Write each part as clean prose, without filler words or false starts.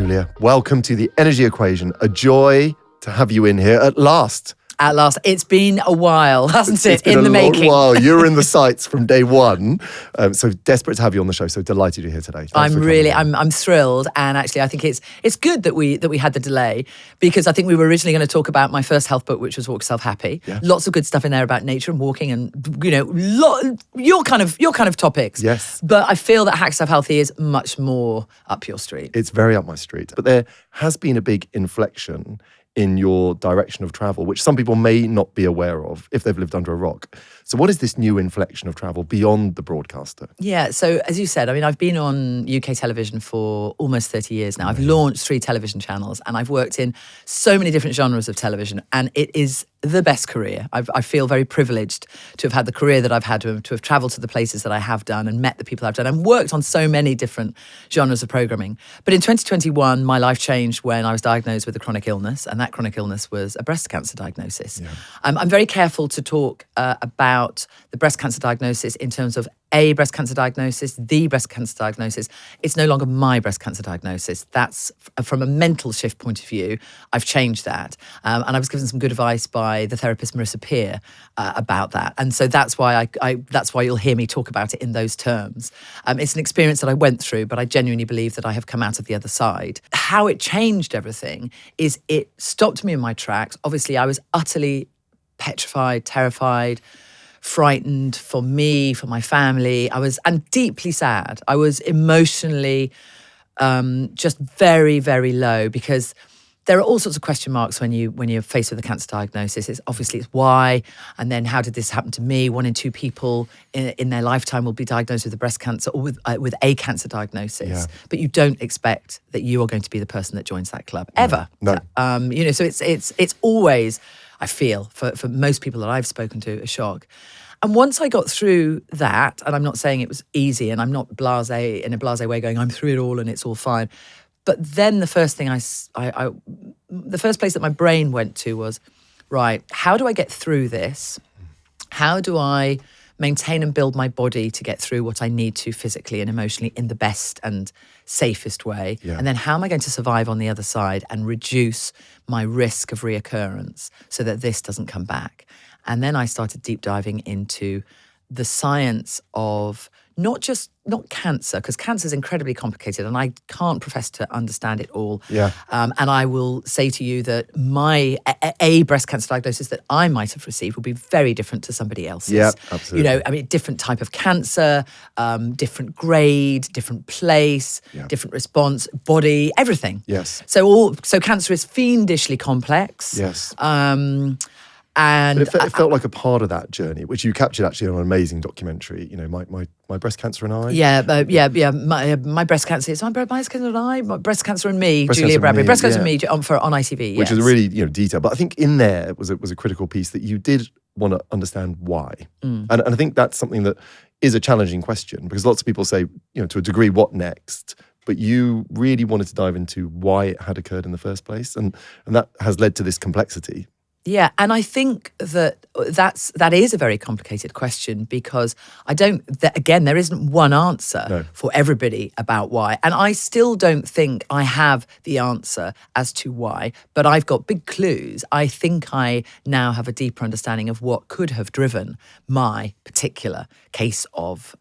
Julia, welcome to The Energy Equation. A joy to have you in here at last. At last. It's been a while, hasn't it? It's been in the making. It's been a long while. You were in the sights from day one. So desperate to have you on the show. So delighted you're here today. I'm thrilled. And actually, I think it's good that we had the delay, because I think we were originally going to talk about my first health book, which was Walk Yourself Happy. Yeah. Lots of good stuff in there about nature and walking and, your kind of topics. Yes. But I feel that Hack Yourself Healthy is much more up your street. It's very up my street. But there has been a big inflection in your direction of travel, which some people may not be aware of if they've lived under a rock. So what is this new inflection of travel beyond the broadcaster? Yeah, so as you said, I've been on UK television for almost 30 years now. I've launched 3 television channels and I've worked in so many different genres of television, and it is the best career. I feel very privileged to have had the career that I've had, to have travelled to the places that I have done and met the people I've done and worked on so many different genres of programming. But in 2021, my life changed when I was diagnosed with a chronic illness, and that chronic illness was a breast cancer diagnosis. Yeah. I'm very careful to talk about the breast cancer diagnosis in terms of a breast cancer diagnosis, the breast cancer diagnosis. It's no longer my breast cancer diagnosis. That's from a mental shift point of view. I've changed that. And I was given some good advice by the therapist Marissa Peer about that. And so that's why that's why you'll hear me talk about it in those terms. It's an experience that I went through, but I genuinely believe that I have come out of the other side. How it changed everything is it stopped me in my tracks. Obviously, I was utterly petrified, terrified, frightened for me, for my family. And deeply sad. I was emotionally just very, very low, because there are all sorts of question marks when you're faced with a cancer diagnosis. It's why, and then how did this happen to me? 1 in 2 people in their lifetime will be diagnosed with a breast cancer or with a cancer diagnosis. Yeah. But you don't expect that you are going to be the person that joins that club ever. No. So it's always, I feel, for most people that I've spoken to, a shock. And once I got through that, and I'm not saying it was easy, and I'm not blasé in a blasé way going, I'm through it all and it's all fine. But then the first thing the first place that my brain went to was, right, how do I get through this? How do I maintain and build my body to get through what I need to physically and emotionally in the best and safest way? Yeah. And then how am I going to survive on the other side and reduce my risk of reoccurrence so that this doesn't come back? And then I started deep diving into the science of not cancer, because cancer is incredibly complicated and I can't profess to understand it all. Yeah. And I will say to you that my a breast cancer diagnosis that I might have received will be very different to somebody else's. Yeah, absolutely. Different type of cancer, different grade, different place, different response, body, everything. Yes. So cancer is fiendishly complex. Yes. And but it felt like a part of that journey, which you captured actually on an amazing documentary. My breast cancer and I. My breast cancer. It's my breast cancer and I. My breast cancer and me. Julia Bradbury. Breast cancer and me on ITV. Which is really detailed. But I think in there was a critical piece that you did want to understand why, and I think that's something that is a challenging question, because lots of people say, to a degree, what next? But you really wanted to dive into why it had occurred in the first place, and that has led to this complexity. Yeah, and I think that is a very complicated question, because there isn't one answer for everybody about why. And I still don't think I have the answer as to why, but I've got big clues. I think I now have a deeper understanding of what could have driven my particular case of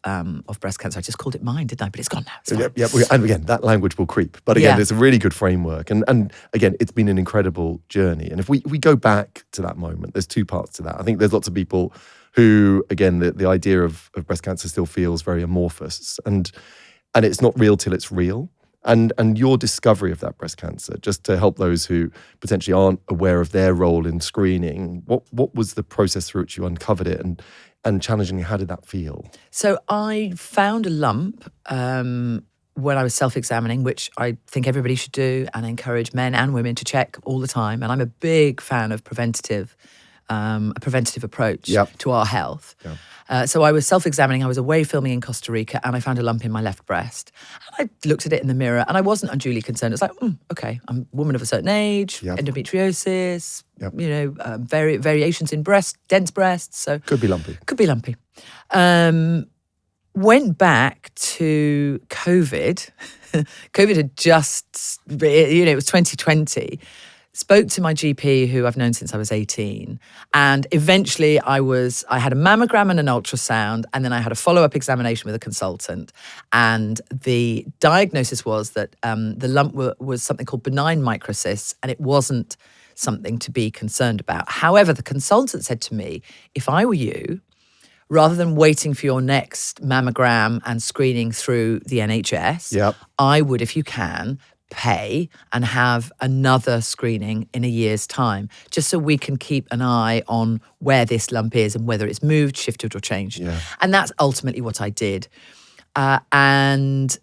breast cancer. I just called it mine, didn't I? But it's gone now. It's fine. Yep. And again, that language will creep. But again, there's a really good framework. And again, it's been an incredible journey. And if we go back to that moment, there's 2 parts to that. I think there's lots of people who, again, the idea of breast cancer still feels very amorphous, and it's not real till it's real. And your discovery of that breast cancer, just to help those who potentially aren't aware of their role in screening, what was the process through which you uncovered it, and challengingly, how did that feel? So I found a lump when I was self-examining, which I think everybody should do and encourage men and women to check all the time. And I'm a big fan of a preventative approach to our health. Yep. So I was self-examining. I was away filming in Costa Rica, and I found a lump in my left breast. And I looked at it in the mirror, and I wasn't unduly concerned. It's like, okay, I'm a woman of a certain age, endometriosis, variations in dense breasts. So could be lumpy. Went back to COVID COVID had just, it was 2020. Spoke to my GP, who I've known since I was 18. And eventually I had a mammogram and an ultrasound, and then I had a follow-up examination with a consultant. And the diagnosis was that the lump was something called benign microcysts, and it wasn't something to be concerned about. However, the consultant said to me, if I were you, rather than waiting for your next mammogram and screening through the NHS, I would, if you can, pay and have another screening in a year's time, just so we can keep an eye on where this lump is and whether it's moved, shifted or changed. And that's ultimately what I did. And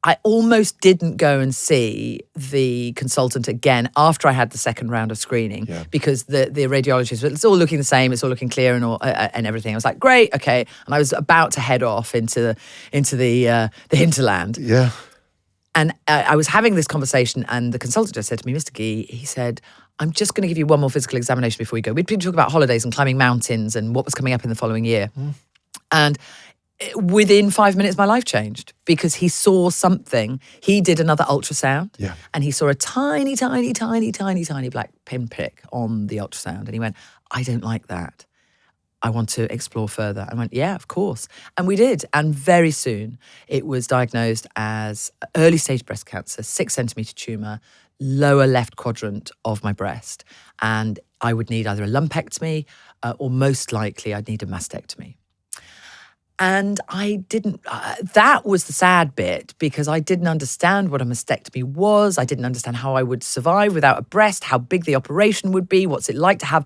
I almost didn't go and see the consultant again after I had the second round of screening because the radiologist, it's all looking the same, it's all looking clear and everything. I was like, great, okay. And I was about to head off into the hinterland. Yeah. And I was having this conversation, and the consultant just said to me, Mr. Gee, he said, I'm just going to give you one more physical examination before we go. We'd been talking about holidays and climbing mountains and what was coming up in the following year. And within 5 minutes, my life changed because he saw something. He did another ultrasound and he saw a tiny, tiny, tiny, tiny, tiny black pinprick on the ultrasound. And he went, I don't like that. I want to explore further. I went, yeah, of course. And we did. And very soon it was diagnosed as early stage breast cancer, 6 centimetre tumour, lower left quadrant of my breast. And I would need either a lumpectomy or most likely I'd need a mastectomy. And I didn't, that was the sad bit because I didn't understand what a mastectomy was. I didn't understand how I would survive without a breast, how big the operation would be, what's it like to have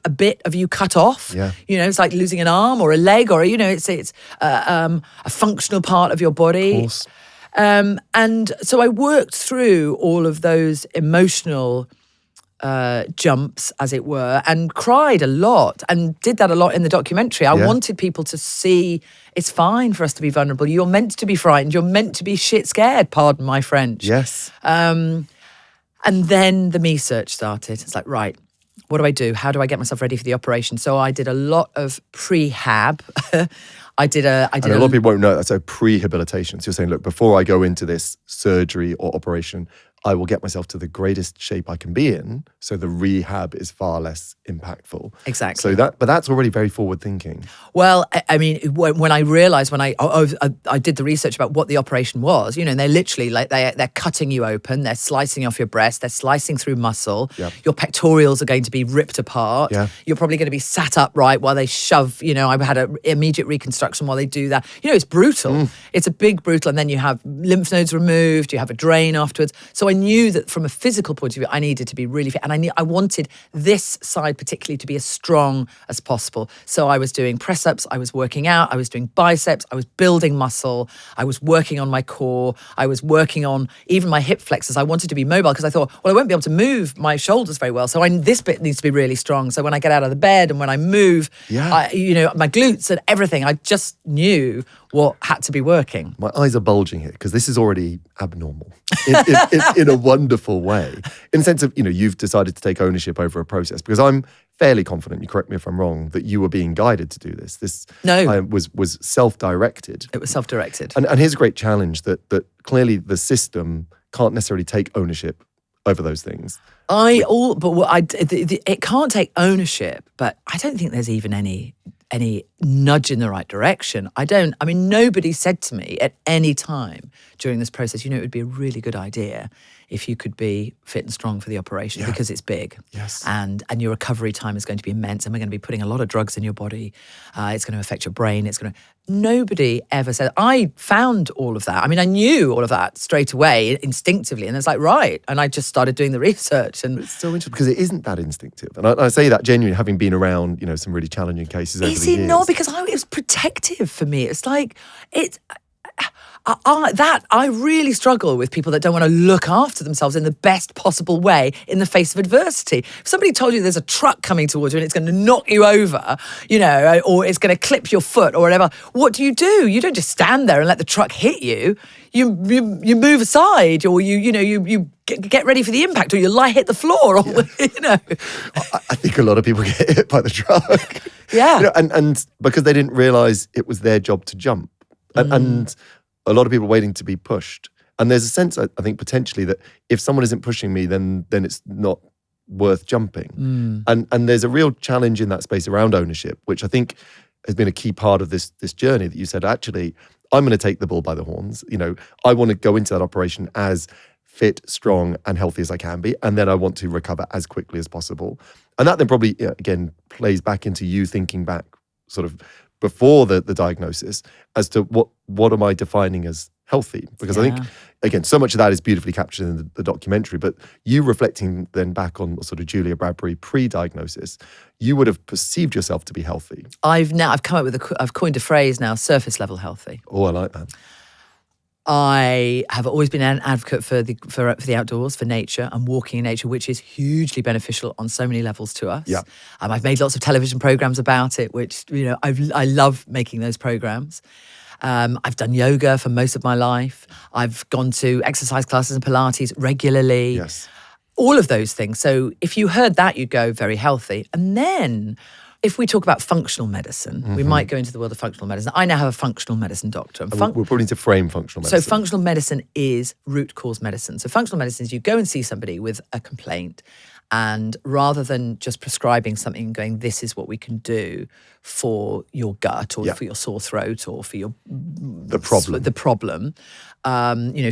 a bit of you cut off. It's like losing an arm or a leg or, it's a functional part of your body. Of course. And so I worked through all of those emotional jumps, as it were, and cried a lot and did that a lot in the documentary. I wanted people to see it's fine for us to be vulnerable. You're meant to be frightened. You're meant to be shit scared, pardon my French. Yes. And then the me search started. It's like, right, what do I do? How do I get myself ready for the operation? So I did a lot of prehab. And a lot of people won't know that. So prehabilitation. So you're saying, look, before I go into this surgery or operation, I will get myself to the greatest shape I can be in, so the rehab is far less impactful. Exactly. But that's already very forward thinking. Well, I mean, when I realised, when I did the research about what the operation was, and they're literally like they're cutting you open, they're slicing off your breast, they're slicing through muscle. Your pectorials are going to be ripped apart. You're probably going to be sat upright while they shove. I've had an immediate reconstruction while they do that. It's brutal. It's a big brutal, and then you have lymph nodes removed. You have a drain afterwards. So I knew that from a physical point of view, I needed to be really fit. And I wanted this side particularly to be as strong as possible. So I was doing press-ups, I was working out, I was doing biceps, I was building muscle, I was working on my core, I was working on even my hip flexors. I wanted to be mobile because I thought, well, I won't be able to move my shoulders very well. So this bit needs to be really strong. So when I get out of the bed and when I move, my glutes and everything, I just knew what had to be working. My eyes are bulging here because this is already abnormal in a wonderful way. In the sense of, you've decided to take ownership over a process, because I'm fairly confident, you correct me if I'm wrong, that you were being guided to do this. This was self-directed. It was self-directed. And here's a great challenge that clearly the system can't necessarily take ownership over those things. It can't take ownership, but I don't think there's even any nudge in the right direction. Nobody said to me at any time during this process, it would be a really good idea if you could be fit and strong for the operation because it's big. Yes. And your recovery time is going to be immense, and we're going to be putting a lot of drugs in your body. It's going to affect your brain. Nobody ever said. I found all of that. I knew all of that straight away, instinctively. And it's like, right. And I just started doing the research. And it's so interesting because it isn't that instinctive. And I say that genuinely, having been around, some really challenging cases over the years. Is it not? Because it was protective for me. It's like, I really struggle with people that don't want to look after themselves in the best possible way in the face of adversity. If somebody told you there's a truck coming towards you and it's going to knock you over, or it's going to clip your foot or whatever, what do? You don't just stand there and let the truck hit you. You move aside, or you get ready for the impact, or you hit the floor, or I think a lot of people get hit by the truck. And because they didn't realise it was their job to jump, and a lot of people waiting to be pushed. And there's a sense, I think, potentially that if someone isn't pushing me, then it's not worth jumping. And there's a real challenge in that space around ownership, which I think has been a key part of this journey, that you said, actually, I'm going to take the bull by the horns. I want to go into that operation as fit, strong, and healthy as I can be, and then I want to recover as quickly as possible. And that then probably, again, plays back into you thinking back sort of before the diagnosis as to what am I defining as healthy? Because I think, again, so much of that is beautifully captured in the documentary, but you reflecting then back on sort of Julia Bradbury pre-diagnosis, you would have perceived yourself to be healthy. I've come up with I've coined a phrase now, surface level healthy. Oh, I like that. I have always been an advocate for the outdoors, for nature, and walking in nature, which is hugely beneficial on so many levels to us. Yeah. I've made lots of television programs about it, which I love making those programs. I've done yoga for most of my life. I've gone to exercise classes and Pilates regularly. Yes. All of those things. So if you heard that, you'd go very healthy. And then if we talk about functional medicine, we might go into the world of functional medicine. I now have a functional medicine doctor. We're probably need to frame functional medicine. So functional medicine is root cause medicine. So functional medicine is you go and see somebody with a complaint, and rather than just prescribing something and going, this is what we can do for your gut or for your sore throat or for your the problem,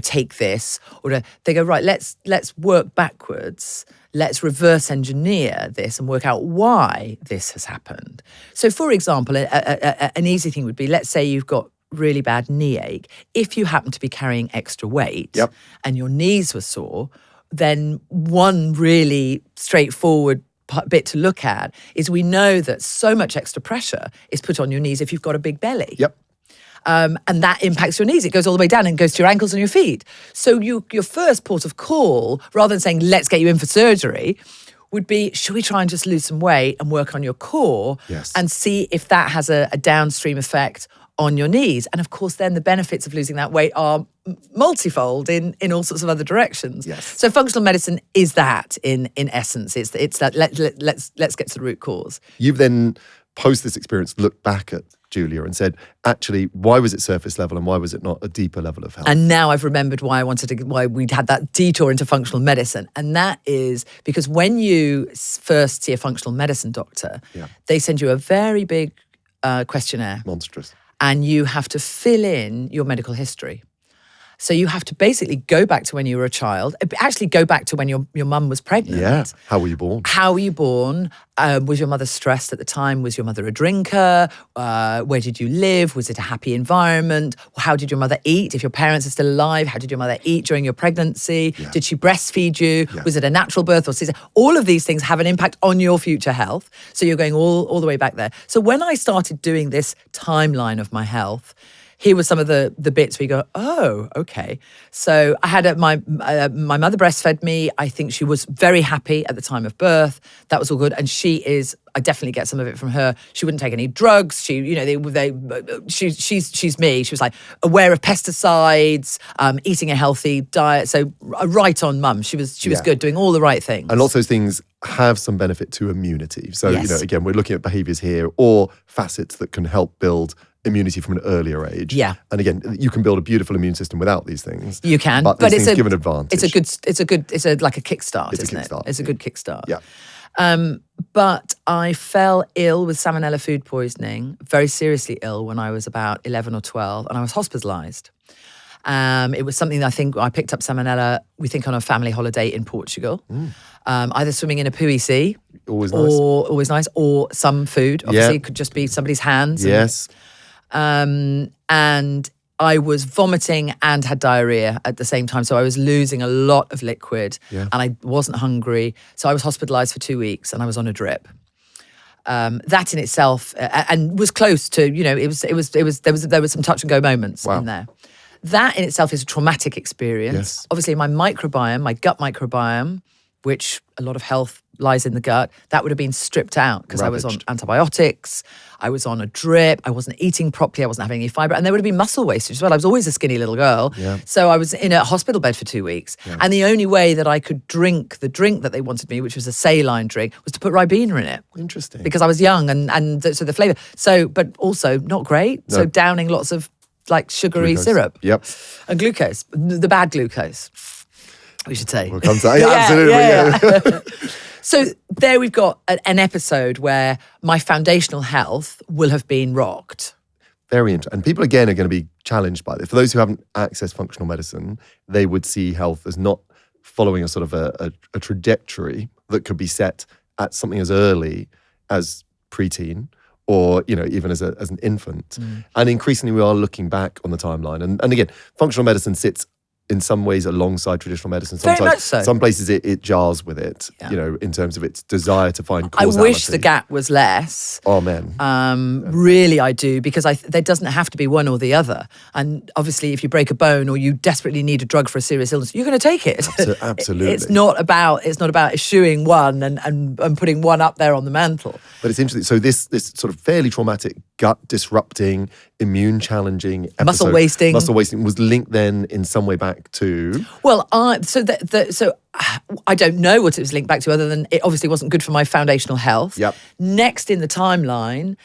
take this, or they go, right, let's work backwards. Let's reverse engineer this and work out why this has happened. So, for example, an easy thing would be, let's say you've got really bad knee ache. If you happen to be carrying extra weight and your knees were sore, then one really straightforward bit to look at is we know that so much extra pressure is put on your knees if you've got a big belly. Yep. And that impacts your knees. It goes all the way down and goes to your ankles and your feet. So your first port of call, rather than saying, let's get you in for surgery, would be, should we try and just lose some weight and work on your core and see if that has a downstream effect on your knees? And of course, then the benefits of losing that weight are multifold in all sorts of other directions. Yes. So functional medicine is that in essence. It's that let's get to the root cause. You've then, post this experience, looked back at Julia and said, actually, why was it surface level and why was it not a deeper level of health? And now I've remembered why we'd had that detour into functional medicine. And that is because when you first see a functional medicine doctor, they send you a very big questionnaire. Monstrous. And you have to fill in your medical history. So you have to basically go back to when you were a child, actually go back to when your mum was pregnant. Yeah. How were you born? How were you born? Was your mother stressed at the time? Was your mother a drinker? Where did you live? Was it a happy environment? How did your mother eat? If your parents are still alive, how did your mother eat during your pregnancy? Yeah. Did she breastfeed you? Yeah. Was it a natural birth or cesarean? All of these things have an impact on your future health. So you're going all the way back there. So when I started doing this timeline of my health, here were some of the bits where you go, oh, okay. So I had my mother breastfed me. I think she was very happy at the time of birth. That was all good. And I definitely get some of it from her. She wouldn't take any drugs. She's me. She was like aware of pesticides, eating a healthy diet. So right on mum. She was good, doing all the right things. And lots of those things have some benefit to immunity. So, again, we're looking at behaviors here or facets that can help build immunity from an earlier age. Yeah. And again, you can build a beautiful immune system without these things. You can, but these things give an advantage. It's like a kickstart, isn't it? It's a good kickstart. Yeah. But I fell ill with salmonella food poisoning, very seriously ill when I was about 11 or 12, and I was hospitalised. It was something that I think I picked up salmonella, we think, on a family holiday in Portugal. Either swimming in a Pui Sea. Always nice. Or some food. Obviously, it could just be somebody's hands. Yes. And I was vomiting and had diarrhea at the same time. So I was losing a lot of liquid and I wasn't hungry. So I was hospitalised for 2 weeks and I was on a drip. That in itself, and was close to, there was some touch and go moments in there. That in itself is a traumatic experience. Yes. Obviously, my gut microbiome, which a lot of health lies in the gut, that would have been stripped out because I was on antibiotics, I was on a drip, I wasn't eating properly, I wasn't having any fibre, and there would have been muscle wastage as well. I was always a skinny little girl. Yeah. So I was in a hospital bed for 2 weeks. Yeah. And the only way that I could drink the drink that they wanted me, which was a saline drink, was to put Ribena in it. Interesting. Because I was young and so the flavour. So, but also not great. No. So downing lots of like sugary Glucose. syrup. Yep. And glucose, the bad glucose, we should say. We'll come to that. Absolutely. Yeah. So there we've got an episode where my foundational health will have been rocked. Very interesting. And people, again, are going to be challenged by this. For those who haven't accessed functional medicine, they would see health as not following a sort of a trajectory that could be set at something as early as preteen or, even as an infant. And increasingly, we are looking back on the timeline. And again, functional medicine sits in some ways alongside traditional medicine. Very much so. Some places it jars with it, in terms of its desire to find causality. I wish the gap was less. Oh, man. Really, I do, because there doesn't have to be one or the other. And obviously, if you break a bone or you desperately need a drug for a serious illness, you're going to take it. Absolutely. It's not about eschewing one and putting one up there on the mantle. But it's interesting. So this sort of fairly traumatic, gut disrupting, immune challenging episode, muscle wasting was linked then in some way back to. Well, so I don't know what it was linked back to, other than it obviously wasn't good for my foundational health. Yep. Next in the timeline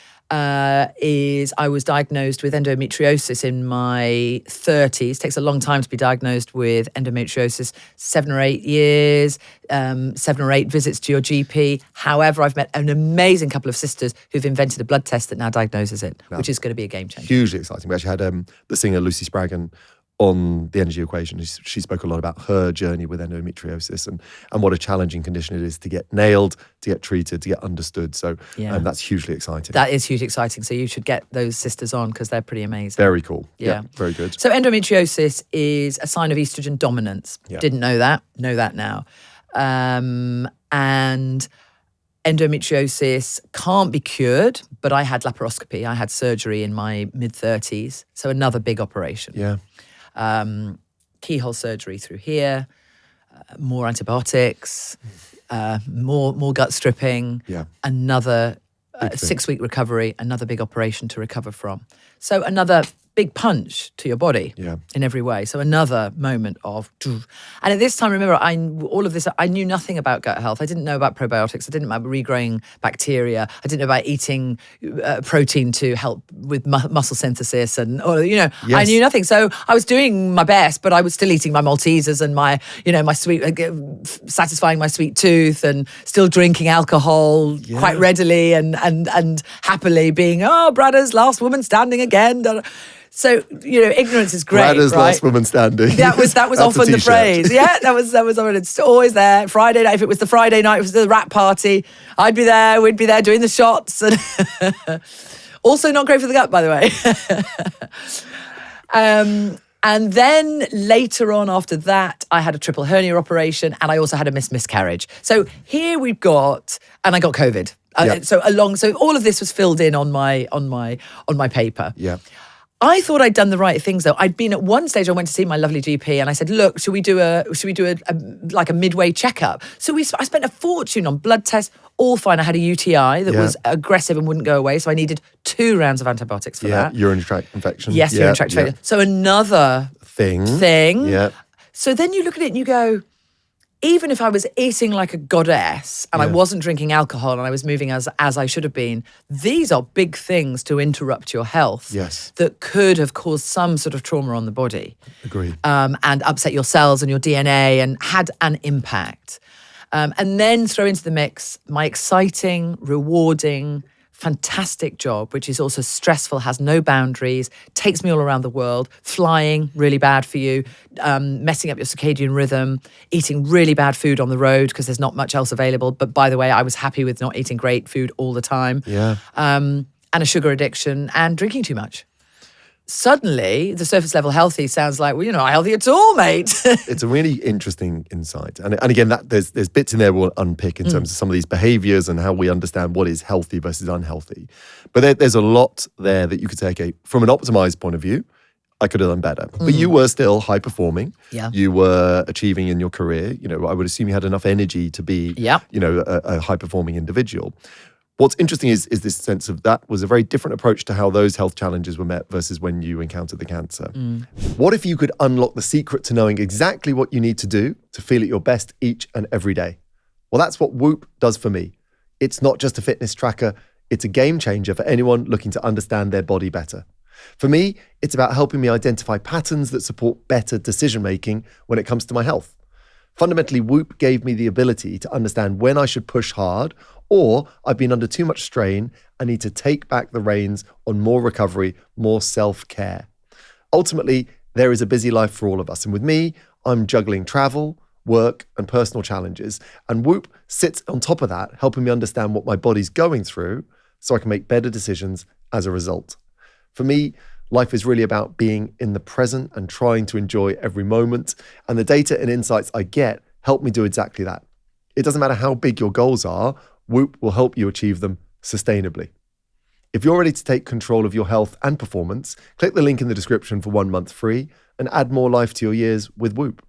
is I was diagnosed with endometriosis in my 30s. Takes a long time to be diagnosed with endometriosis, 7 or 8 years, 7 or 8 visits to your GP. However, I've met an amazing couple of sisters who've invented a blood test that now diagnoses it, which is going to be a game changer. Hugely exciting. We actually had the singer Lucy Spraggan on The Energy Equation. She spoke a lot about her journey with endometriosis and what a challenging condition it is to get nailed, to get treated, to get understood. So that's hugely exciting. That is hugely exciting. So you should get those sisters on because they're pretty amazing. Very cool. Yeah, very good. So endometriosis is a sign of estrogen dominance. Yeah. Didn't know that. Know that now. And endometriosis can't be cured, but I had laparoscopy. I had surgery in my mid-30s. So another big operation. Yeah. Keyhole surgery through here, more antibiotics, more gut stripping, another 6-week recovery, another big operation to recover from. So another big punch to your body in every way. So another moment of, and at this time, remember, I knew nothing about gut health. I didn't know about probiotics. I didn't know about regrowing bacteria. I didn't know about eating protein to help with muscle synthesis, I knew nothing. So I was doing my best, but I was still eating my Maltesers and my sweet, satisfying my sweet tooth, and still drinking alcohol quite readily and happily, being Bradder's last woman standing again. So, ignorance is great, Bradder's right? last woman standing. That was often the phrase. Yeah, that was often. It's always there. Friday night, if it was the Friday night, it was the rap party. I'd be there. We'd be there doing the shots. And also not great for the gut, by the way. And then later on after that, I had a triple hernia operation, and I also had a miscarriage. So here we've got, and I got COVID. So all of this was filled in on my paper. Yeah. I thought I'd done the right things though. I'd been at one stage, I went to see my lovely GP and I said, look, should we do a midway checkup? So I spent a fortune on blood tests, all fine. I had a UTI that was aggressive and wouldn't go away. So I needed 2 rounds of antibiotics for that. Urinary tract infection. Yes, urinary tract infection. So another thing. Yeah. So then you look at it and you go, even if I was eating like a goddess and I wasn't drinking alcohol and I was moving as I should have been, these are big things to interrupt your health that could have caused some sort of trauma on the body. Agreed. And upset your cells and your DNA and had an impact. And then throw into the mix my exciting, rewarding, fantastic job, which is also stressful, has no boundaries, takes me all around the world, flying, really bad for you, messing up your circadian rhythm, eating really bad food on the road because there's not much else available. But by the way, I was happy with not eating great food all the time. Yeah. And a sugar addiction and drinking too much. Suddenly, the surface level healthy sounds like, well, you're not healthy at all, mate. It's a really interesting insight. And again, there's bits in there we'll unpick in terms of some of these behaviors and how we understand what is healthy versus unhealthy. But there's a lot there that you could say, okay, from an optimized point of view, I could have done better. But you were still high performing. Yeah. You were achieving in your career. I would assume you had enough energy to be, a high performing individual. What's interesting is this sense of that was a very different approach to how those health challenges were met versus when you encountered the cancer. What if you could unlock the secret to knowing exactly what you need to do to feel at your best each and every day? Well, that's what Whoop does for me. It's not just a fitness tracker. It's a game changer for anyone looking to understand their body better. For me, it's about helping me identify patterns that support better decision-making when it comes to my health. Fundamentally, Whoop gave me the ability to understand when I should push hard or I've been under too much strain. I need to take back the reins on more recovery, more self-care. Ultimately, there is a busy life for all of us. And with me, I'm juggling travel, work, and personal challenges. And Whoop sits on top of that, helping me understand what my body's going through so I can make better decisions as a result. For me, life is really about being in the present and trying to enjoy every moment. And the data and insights I get help me do exactly that. It doesn't matter how big your goals are, Whoop will help you achieve them sustainably. If you're ready to take control of your health and performance, click the link in the description for 1 month free and add more life to your years with Whoop.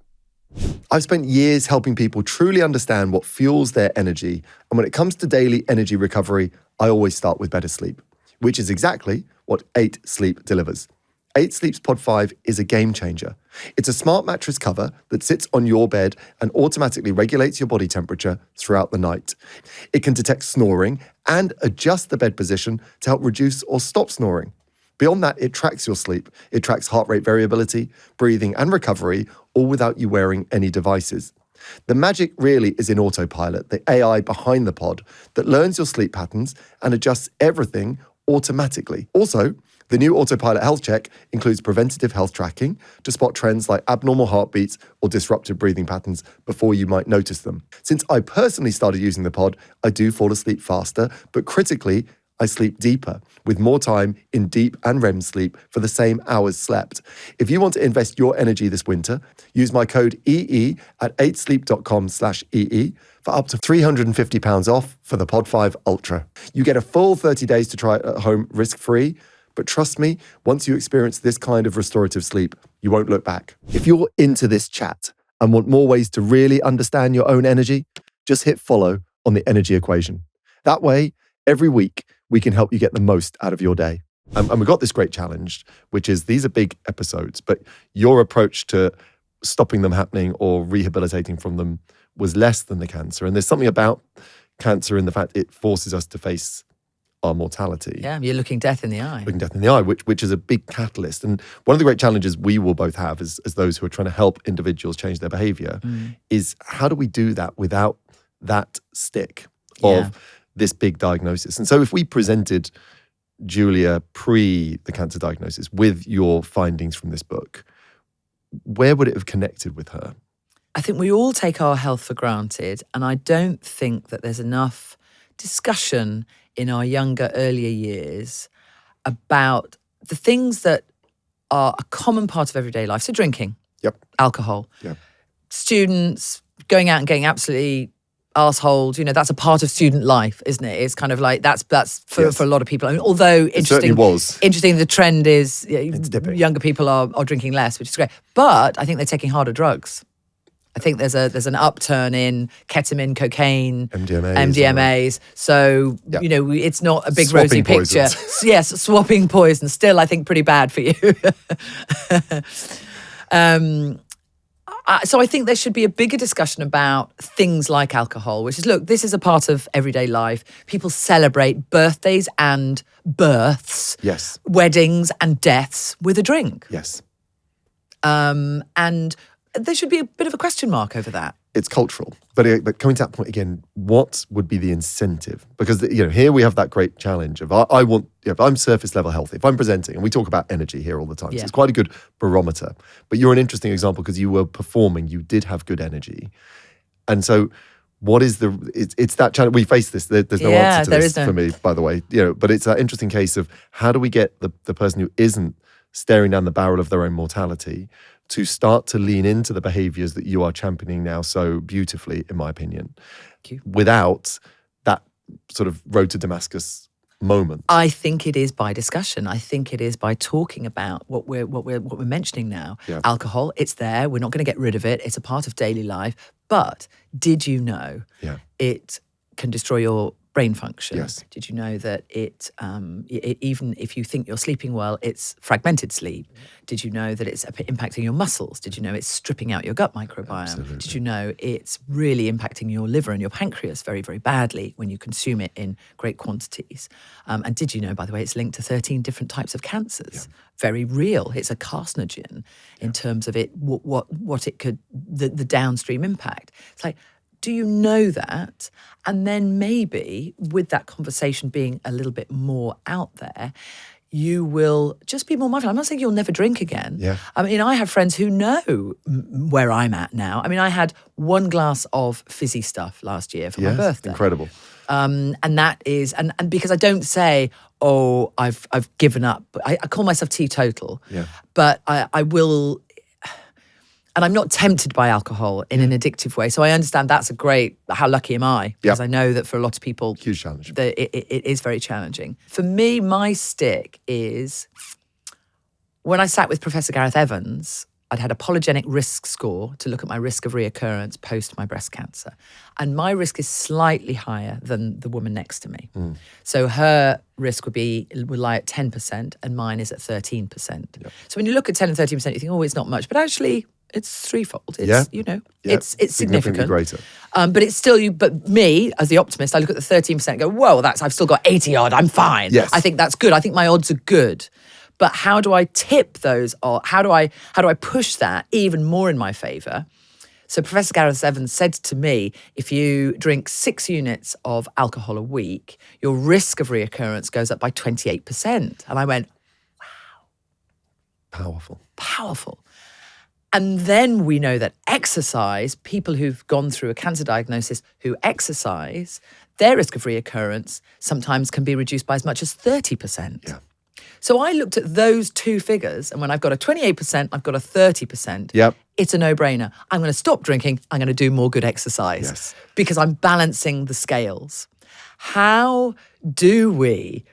I've spent years helping people truly understand what fuels their energy. And when it comes to daily energy recovery, I always start with better sleep, which is exactly what 8 Sleep delivers. 8 Sleep's Pod 5 is a game changer. It's a smart mattress cover that sits on your bed and automatically regulates your body temperature throughout the night. It can detect snoring and adjust the bed position to help reduce or stop snoring. Beyond that, it tracks your sleep. It tracks heart rate variability, breathing, and recovery, all without you wearing any devices. The magic really is in autopilot, the AI behind the pod that learns your sleep patterns and adjusts everything automatically. Also, the new Autopilot Health Check includes preventative health tracking to spot trends like abnormal heartbeats or disrupted breathing patterns before you might notice them. Since I personally started using the pod, I do fall asleep faster, but critically, I sleep deeper, with more time in deep and REM sleep for the same hours slept. If you want to invest your energy this winter, use my code EE at 8sleep.com/EE for up to £350 off for the Pod 5 Ultra. You get a full 30 days to try it at home risk-free, but trust me, once you experience this kind of restorative sleep, you won't look back. If you're into this chat and want more ways to really understand your own energy, just hit follow on the Energy Equation. That way, every week, we can help you get the most out of your day. And we've got this great challenge, which is these are big episodes, but your approach to stopping them happening or rehabilitating from them was less than the cancer. And there's something about cancer in the fact it forces us to face our mortality. Yeah, you're looking death in the eye. Looking death in the eye, which is a big catalyst. And one of the great challenges we will both have as those who are trying to help individuals change their behavior is how do we do that without that stick of this big diagnosis? And so if we presented Julia pre the cancer diagnosis with your findings from this book, where would it have connected with her? I think we all take our health for granted, and I don't think that there's enough discussion in our younger, earlier years about the things that are a common part of everyday life. So drinking, alcohol, students going out and getting absolutely arseholed, that's a part of student life, isn't it? It's kind of like that's for a lot of people. I mean, although interesting, the trend is younger people are drinking less, which is great. But I think they're taking harder drugs. I think there's an upturn in ketamine, cocaine, MDMAs. So, it's not a big rosy picture. Yes, swapping poison. Still, I think pretty bad for you. So I think there should be a bigger discussion about things like alcohol, which is, look, this is a part of everyday life. People celebrate birthdays and births, weddings and deaths with a drink. Yes. And there should be a bit of a question mark over that. It's cultural. But coming to that point again, what would be the incentive? Because here we have that great challenge of I want, if I'm surface level healthy, if I'm presenting, and we talk about energy here all the time, so it's quite a good barometer. But you're an interesting example because you were performing, you did have good energy. And so what is it's that challenge, we face this, there's no answer to this for me, by the way, but it's that interesting case of how do we get the person who isn't staring down the barrel of their own mortality to start to lean into the behaviors that you are championing now so beautifully, in my opinion, without that sort of road to Damascus moment? I think it is by discussion. I think it is by talking about what we're mentioning now. Alcohol, it's there. We're not going to get rid of it. It's a part of daily life. But did you know it can destroy your brain function? Yes. Did you know that even if you think you're sleeping well, it's fragmented sleep? Did you know that it's impacting your muscles? Did you know it's stripping out your gut microbiome? Absolutely. Did you know it's really impacting your liver and your pancreas very, very badly when you consume it in great quantities? And did you know, by the way, it's linked to 13 different types of cancers? Very real. It's a carcinogen in terms of it, what it could, the downstream impact. It's like, do you know that? And then maybe with that conversation being a little bit more out there, you will just be more mindful. I'm not saying you'll never drink again. Yeah. I mean, I have friends who know where I'm at now. I mean, I had 1 glass of fizzy stuff last year for my birthday. Incredible. And that is, and because I don't say, oh, I've given up. I call myself teetotal. Yeah. But I will, and I'm not tempted by alcohol in an addictive way. So I understand that's how lucky am I? Because I know that for a lot of people, Huge challenge. It is very challenging. For me, my stick is when I sat with Professor Gareth Evans, I'd had a polygenic risk score to look at my risk of reoccurrence post my breast cancer. And my risk is slightly higher than the woman next to me. So her risk would lie at 10% and mine is at 13%. Yep. So when you look at 10 and 13%, you think, oh, it's not much. But actually, it's threefold. It's, it's significant. Greater. But it's still But me, as the optimist, I look at the 13% and go, whoa, I've still got 80 odd. I'm fine. Yes. I think that's good. I think my odds are good. But how do I tip those? Or how do I push that even more in my favour? So Professor Gareth Evans said to me, if you drink 6 units of alcohol a week, your risk of reoccurrence goes up by 28%. And I went, wow. Powerful. And then we know that exercise, people who've gone through a cancer diagnosis who exercise, their risk of reoccurrence sometimes can be reduced by as much as 30%. Yeah. So I looked at those 2 figures, and when I've got a 28%, I've got a 30%, it's a no-brainer. I'm going to stop drinking, I'm going to do more good exercise because I'm balancing the scales. How do we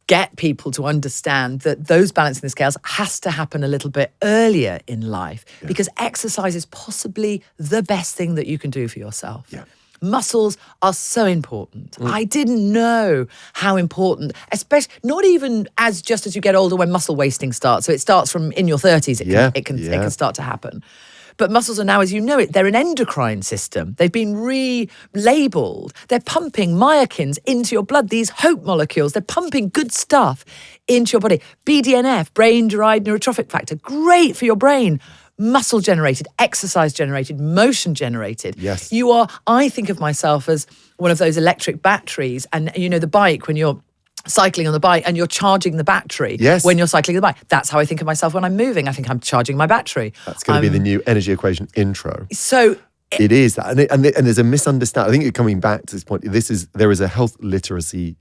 get people to understand that those balancing the scales has to happen a little bit earlier in life because exercise is possibly the best thing that you can do for yourself. Yeah. Muscles are so important. I didn't know how important, especially not even just as you get older when muscle wasting starts. So it starts from in your 30s. It can start to happen. But muscles are now, as you know it, they're an endocrine system. They've been relabeled. They're pumping myokines into your blood, these hope molecules. They're pumping good stuff into your body. BDNF, brain-derived neurotrophic factor, great for your brain. Muscle generated, exercise generated, motion generated. Yes. I think of myself as one of those electric batteries. And you know, the bike, when you're cycling on the bike and you're charging the battery when you're cycling the bike. That's how I think of myself when I'm moving. I think I'm charging my battery. That's going to be the new energy equation intro. So it is that. And there's a misunderstanding. I think coming back to this point, there is a health literacy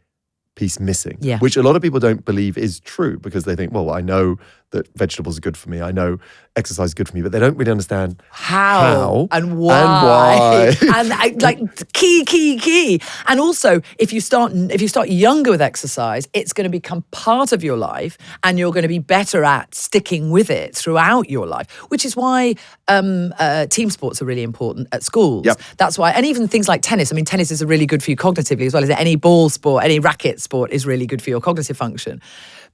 piece missing, which a lot of people don't believe is true because they think, well, I know that vegetables are good for me. I know exercise is good for me, but they don't really understand how and why. And key. And also, if you start younger with exercise, it's going to become part of your life and you're going to be better at sticking with it throughout your life, which is why team sports are really important at schools. Yep. That's why, and even things like tennis. I mean, tennis is really good for you cognitively as well as any ball sport, any racket sport is really good for your cognitive function.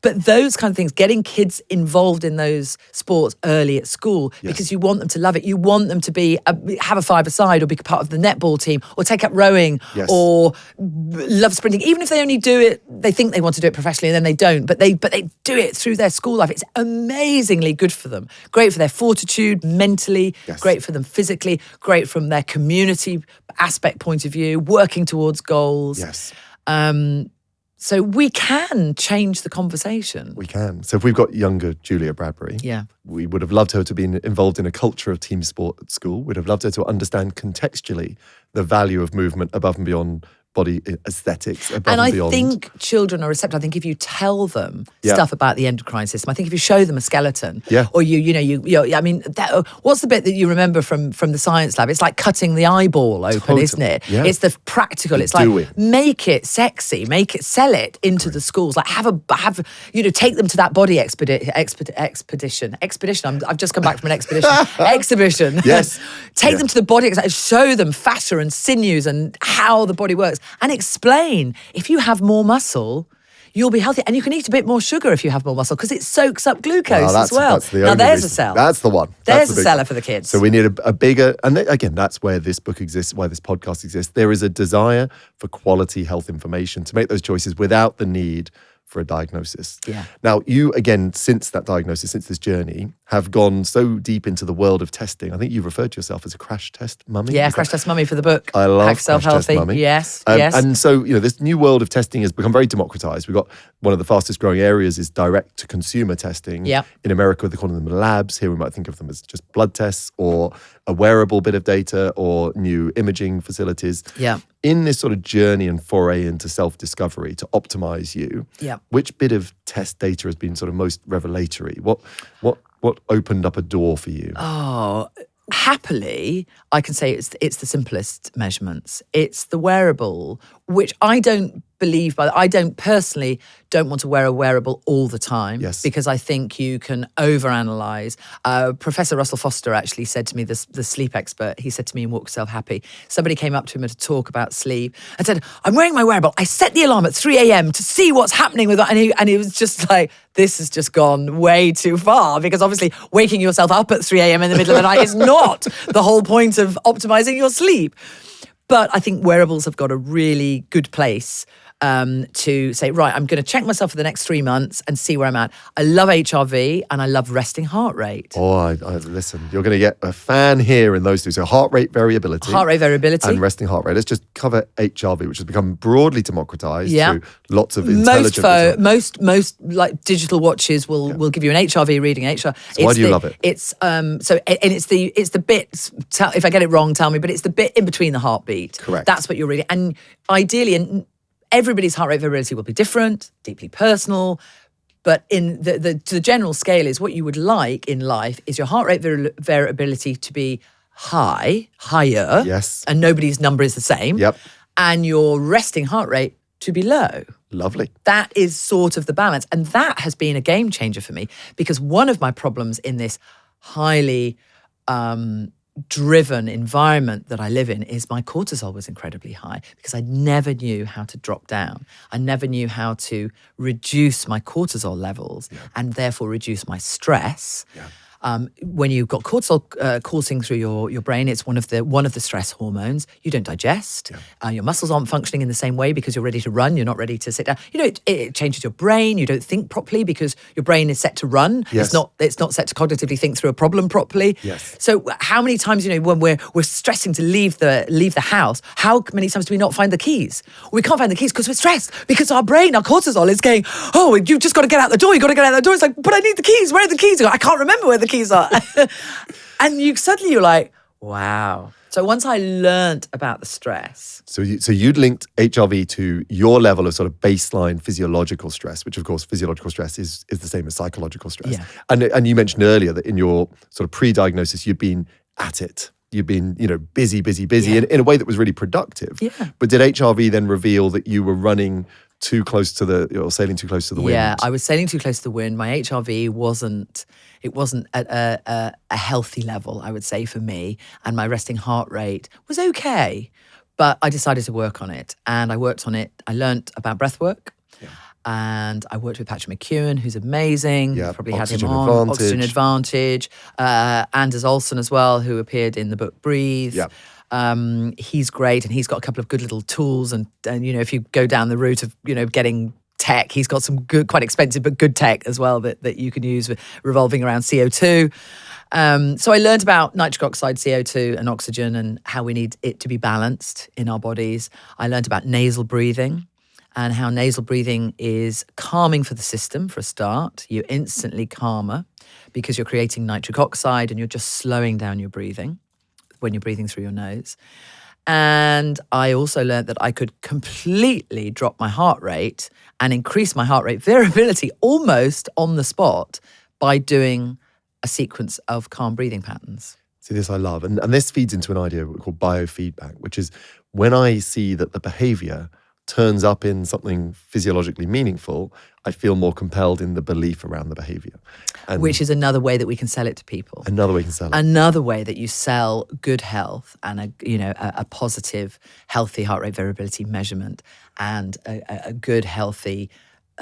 But those kind of things, getting kids involved in those sports early at school because you want them to love it. You want them to have a five-a-side or be part of the netball team or take up rowing or love sprinting. Even if they only do it, they think they want to do it professionally and then they don't. But they do it through their school life. It's amazingly good for them. Great for their fortitude, mentally, great for them physically, great from their community aspect point of view, working towards goals. Yes. So we can change the conversation. We can. So if we've got younger Julia Bradbury, we would have loved her to be involved in a culture of team sport at school. We'd have loved her to understand contextually the value of movement above and beyond body aesthetics, above and beyond. And I think children are receptive. I think if you tell them stuff about the endocrine system, I think if you show them a skeleton, or I mean, what's the bit that you remember from the science lab? It's like cutting the eyeball open, isn't it? Yeah. It's the practical. It's like make it sexy, sell it into the schools. Like take them to that body expedition. I've just come back from an expedition. Exhibition. Yes. Take them to the body. Show them fascia and sinews and how the body works. and explain if you have more muscle, you'll be healthy. And you can eat a bit more sugar if you have more muscle because it soaks up glucose as well. Now, there's a sell. That's the one. There's a seller for the kids. So we need a bigger, and again, that's where this book exists, why this podcast exists. There is a desire for quality health information to make those choices without the need for a diagnosis. Yeah. Now, you, again, since that diagnosis, since this journey, have gone so deep into the world of testing. I think you referred to yourself as a crash test mummy. Yeah, crash test mummy for the book. I love Crash Test Healthy. Mummy. Yes, yes. And so, this new world of testing has become very democratized. We've got one of the fastest growing areas is direct to consumer testing. Yeah. In America, they call them labs. Here we might think of them as just blood tests or a wearable bit of data or new imaging facilities. Yeah. In this sort of journey and foray into self-discovery to optimize you, which bit of test data has been sort of most revelatory? What opened up a door for you? Oh, happily, I can say it's the simplest measurements. It's the wearable, which I don't believe, but I personally don't want to wear a wearable all the time. Yes. Because I think you can overanalyze. Professor Russell Foster actually said to me, the sleep expert, he said to me in Walk Yourself Happy, somebody came up to him at a talk about sleep and said, I'm wearing my wearable. I set the alarm at 3 a.m. to see what's happening with it. And he was just like, this has just gone way too far because obviously waking yourself up at 3 a.m. in the middle of the night is not the whole point of optimizing your sleep. But I think wearables have got a really good place to say, right, I'm going to check myself for the next 3 months and see where I'm at. I love HRV and I love resting heart rate. Oh, I listen, you're going to get a fan here in those two. So heart rate variability. And resting heart rate. Let's just cover HRV, which has become broadly democratized through lots of intelligent... Most like digital watches will give you an HRV reading. So why do you love it? It's it's the bit, if I get it wrong, tell me, but it's the bit in between the heartbeat. Correct. That's what you're reading. And ideally, everybody's heart rate variability will be different, deeply personal, but in the general scale is what you would like in life is your heart rate variability to be higher. Yes. And nobody's number is the same. Yep. And your resting heart rate to be low. Lovely. That is sort of the balance. And that has been a game changer for me because one of my problems in this highly driven environment that I live in is my cortisol was incredibly high because I never knew how to drop down. I never knew how to reduce my cortisol levels and therefore reduce my stress. Yeah. When you've got cortisol coursing through your brain, it's one of the stress hormones. You don't digest. Yeah. Your muscles aren't functioning in the same way because you're ready to run. You're not ready to sit down. It changes your brain. You don't think properly because your brain is set to run. Yes. It's not set to cognitively think through a problem properly. Yes. So how many times when we're stressing to leave the house, how many times do we not find the keys? We can't find the keys because we're stressed because our brain, our cortisol is going, oh, you've just got to get out the door. You got to get out the door. It's like, but I need the keys. Where are the keys? I can't remember where the keys are. And you're like, wow. So once I learned about the stress. So you'd linked HRV to your level of sort of baseline physiological stress, which of course physiological stress is the same as psychological stress. Yeah. And you mentioned earlier that in your sort of pre-diagnosis, you'd been at it. You've been, busy in a way that was really productive. Yeah. But did HRV then reveal that you were running too close to sailing too close to the wind? Yeah, I was sailing too close to the wind. My HRV wasn't at a healthy level, I would say, for me. And my resting heart rate was okay. But I decided to work on it. And I worked on it. I learnt about breath work. Yeah. And I worked with Patrick McEwen, who's amazing. Yeah, You've probably had Oxygen him on. Advantage. Oxygen Advantage. Anders Olsen as well, who appeared in the book Breathe. Yeah. He's great, and he's got a couple of good little tools. And if you go down the route of getting tech, he's got some good, quite expensive but good tech as well that you can use revolving around CO2. So I learned about nitric oxide, CO2, and oxygen, and how we need it to be balanced in our bodies. I learned about nasal breathing and how nasal breathing is calming for the system. For a start, you're instantly calmer because you're creating nitric oxide and you're just slowing down your breathing when you're breathing through your nose. And I also learned that I could completely drop my heart rate and increase my heart rate variability almost on the spot by doing a sequence of calm breathing patterns. See, this I love. And this feeds into an idea called biofeedback, which is when I see that the behavior turns up in something physiologically meaningful, I feel more compelled in the belief around the behavior. And which is another way that we can sell it to people. another way you can sell it. Another way that you sell good health and a positive, healthy heart rate variability measurement and a good, healthy,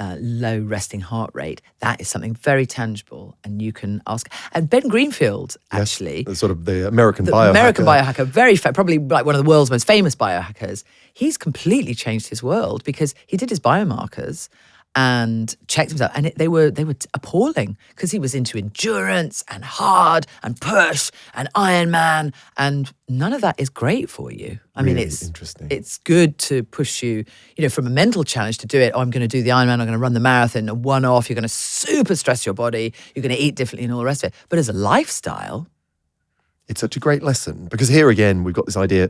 low resting heart rate. That is something very tangible, and you can ask. And Ben Greenfield, actually, the sort of the American biohacker, probably like one of the world's most famous biohackers. He's completely changed his world because he did his biomarkers and checked himself, and they were appalling because he was into endurance and hard and push and Ironman, and none of that is great for you. I mean, it's interesting. It's good to push you, from a mental challenge to do it. Oh, I'm going to do the Ironman. I'm going to run the marathon. A one-off. You're going to super stress your body. You're going to eat differently and all the rest of it. But as a lifestyle, it's such a great lesson because here again we've got this idea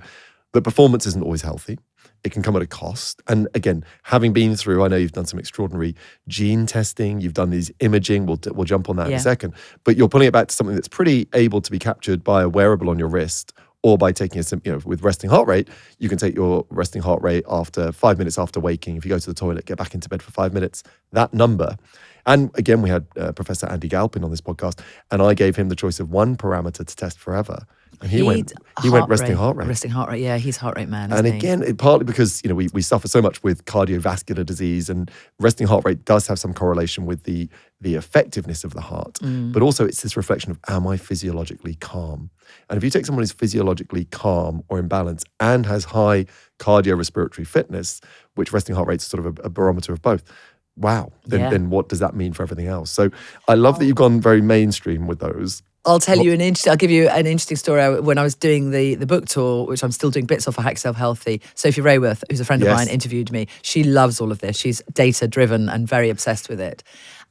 that performance isn't always healthy. It can come at a cost. And again, having been through, I know you've done some extraordinary gene testing, you've done these imaging, we'll jump on that in a second, but you're pulling it back to something that's pretty able to be captured by a wearable on your wrist or by taking with resting heart rate. You can take your resting heart rate after 5 minutes after waking. If you go to the toilet, get back into bed for 5 minutes, that number. And again, we had Professor Andy Galpin on this podcast, and I gave him the choice of one parameter to test forever. And he went resting heart rate. Resting heart rate, yeah, he's heart rate man. And again, partly because we suffer so much with cardiovascular disease, and resting heart rate does have some correlation with the effectiveness of the heart. But also it's this reflection of, am I physiologically calm? And if you take someone who's physiologically calm or in balance and has high cardiorespiratory fitness, which resting heart rate is sort of a barometer of both, wow, then what does that mean for everything else? So I love that you've gone very mainstream with those. I'll give you an interesting story. When I was doing the book tour, which I'm still doing bits of for Hack Yourself Healthy, Sophie Rayworth, who's a friend of mine, interviewed me. She loves all of this. She's data-driven and very obsessed with it.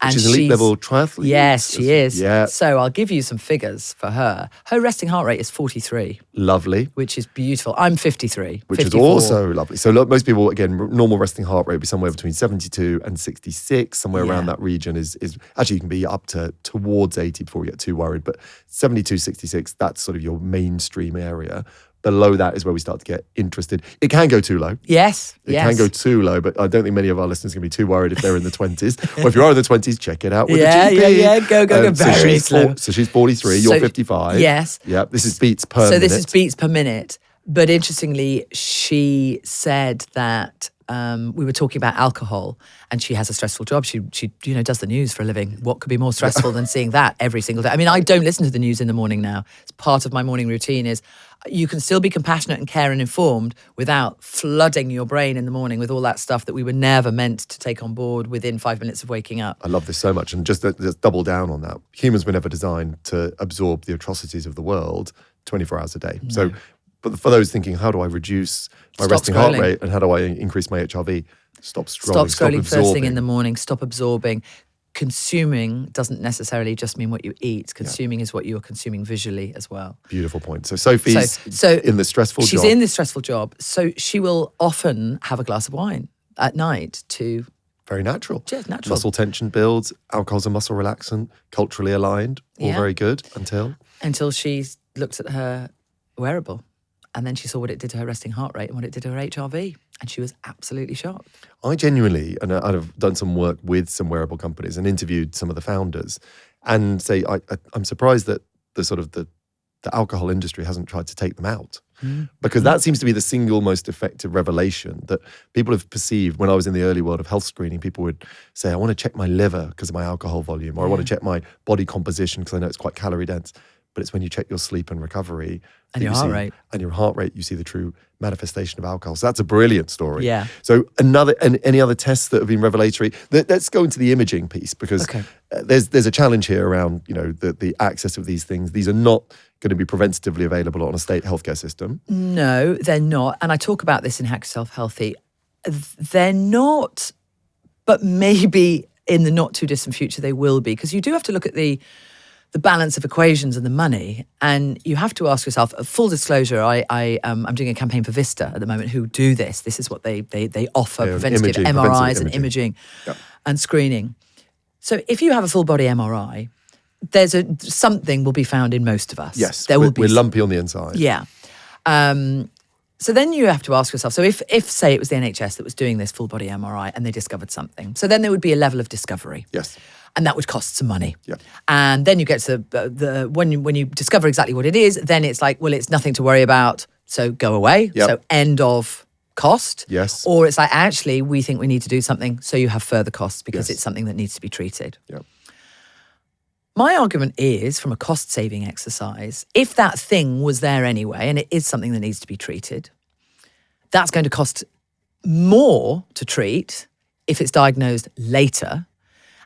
And she's elite level triathlete. Yes, she is. Yeah. So I'll give you some figures for her. Her resting heart rate is 43. Lovely. Which is beautiful. I'm 53. Which 54. is also lovely. So look, most people, again, normal resting heart rate would be somewhere between 72 and 66. Somewhere around that region is actually, you can be up towards 80 before we get too worried. But 72, 66, that's sort of your mainstream area. Below that is where we start to get interested. It can go too low. Yes. It can go too low, but I don't think many of our listeners are going to be too worried if they're in the 20s. Or if you are in the 20s, check it out with a GP. Yeah. Go. Very slow. So she's 43, you're 55. Yes. Yeah, this is beats per minute. So this is beats per minute. But interestingly, she said that we were talking about alcohol, and she has a stressful job. She does the news for a living. What could be more stressful than seeing that every single day? I mean, I don't listen to the news in the morning now. It's part of my morning routine. Is you can still be compassionate and care and informed without flooding your brain in the morning with all that stuff that we were never meant to take on board within 5 minutes of waking up. I love this so much. And just double down on that. Humans were never designed to absorb the atrocities of the world 24 hours a day. No. So, but for those thinking, how do I reduce my resting heart rate and how do I increase my HRV? Stop scrolling. Stop scrolling first thing in the morning. Stop absorbing. Consuming doesn't necessarily just mean what you eat. Consuming is what you're consuming visually as well. Beautiful point. So Sophie's in the stressful job. She's in this stressful job. So she will often have a glass of wine at night to... Very natural. Yeah, natural. Muscle tension builds. Alcohol's a muscle relaxant. Culturally aligned. All very good until she looked at her wearable. And then she saw what it did to her resting heart rate and what it did to her HRV. And she was absolutely shocked. I genuinely, and I've done some work with some wearable companies and interviewed some of the founders, and say I'm surprised that the alcohol industry hasn't tried to take them out. Because that seems to be the single most effective revelation that people have perceived. When I was in the early world of health screening, people would say, I want to check my liver because of my alcohol volume, or I want to check my body composition because I know it's quite calorie dense. But it's when you check your sleep and recovery and your heart rate, you see the true manifestation of alcohol. So that's a brilliant story. Yeah. So any other tests that have been revelatory? Let's go into the imaging piece because there's a challenge here around the access of these things. These are not going to be preventatively available on a state healthcare system. No, they're not. And I talk about this in Hack Yourself Healthy. They're not, but maybe in the not too distant future they will be, because you do have to look at the balance of equations and the money, and you have to ask yourself. Full disclosure, I'm doing a campaign for Vista at the moment who do this. This is what they offer: preventative MRIs and imaging and screening. So if you have a full body MRI, there's something will be found in most of us. Yes, we're lumpy on the inside. Yeah. So then you have to ask yourself, so if say it was the NHS that was doing this full body MRI and they discovered something, so then there would be a level of discovery. Yes. And that would cost some money. Yeah. And then you get to when you discover exactly what it is, then it's like, well, it's nothing to worry about, so go away. Yep. So end of cost. Yes. Or it's like, actually, we think we need to do something, so you have further costs because Yes. it's something that needs to be treated. Yeah. My argument is, from a cost-saving exercise, if that thing was there anyway, and it is something that needs to be treated, that's going to cost more to treat if it's diagnosed later.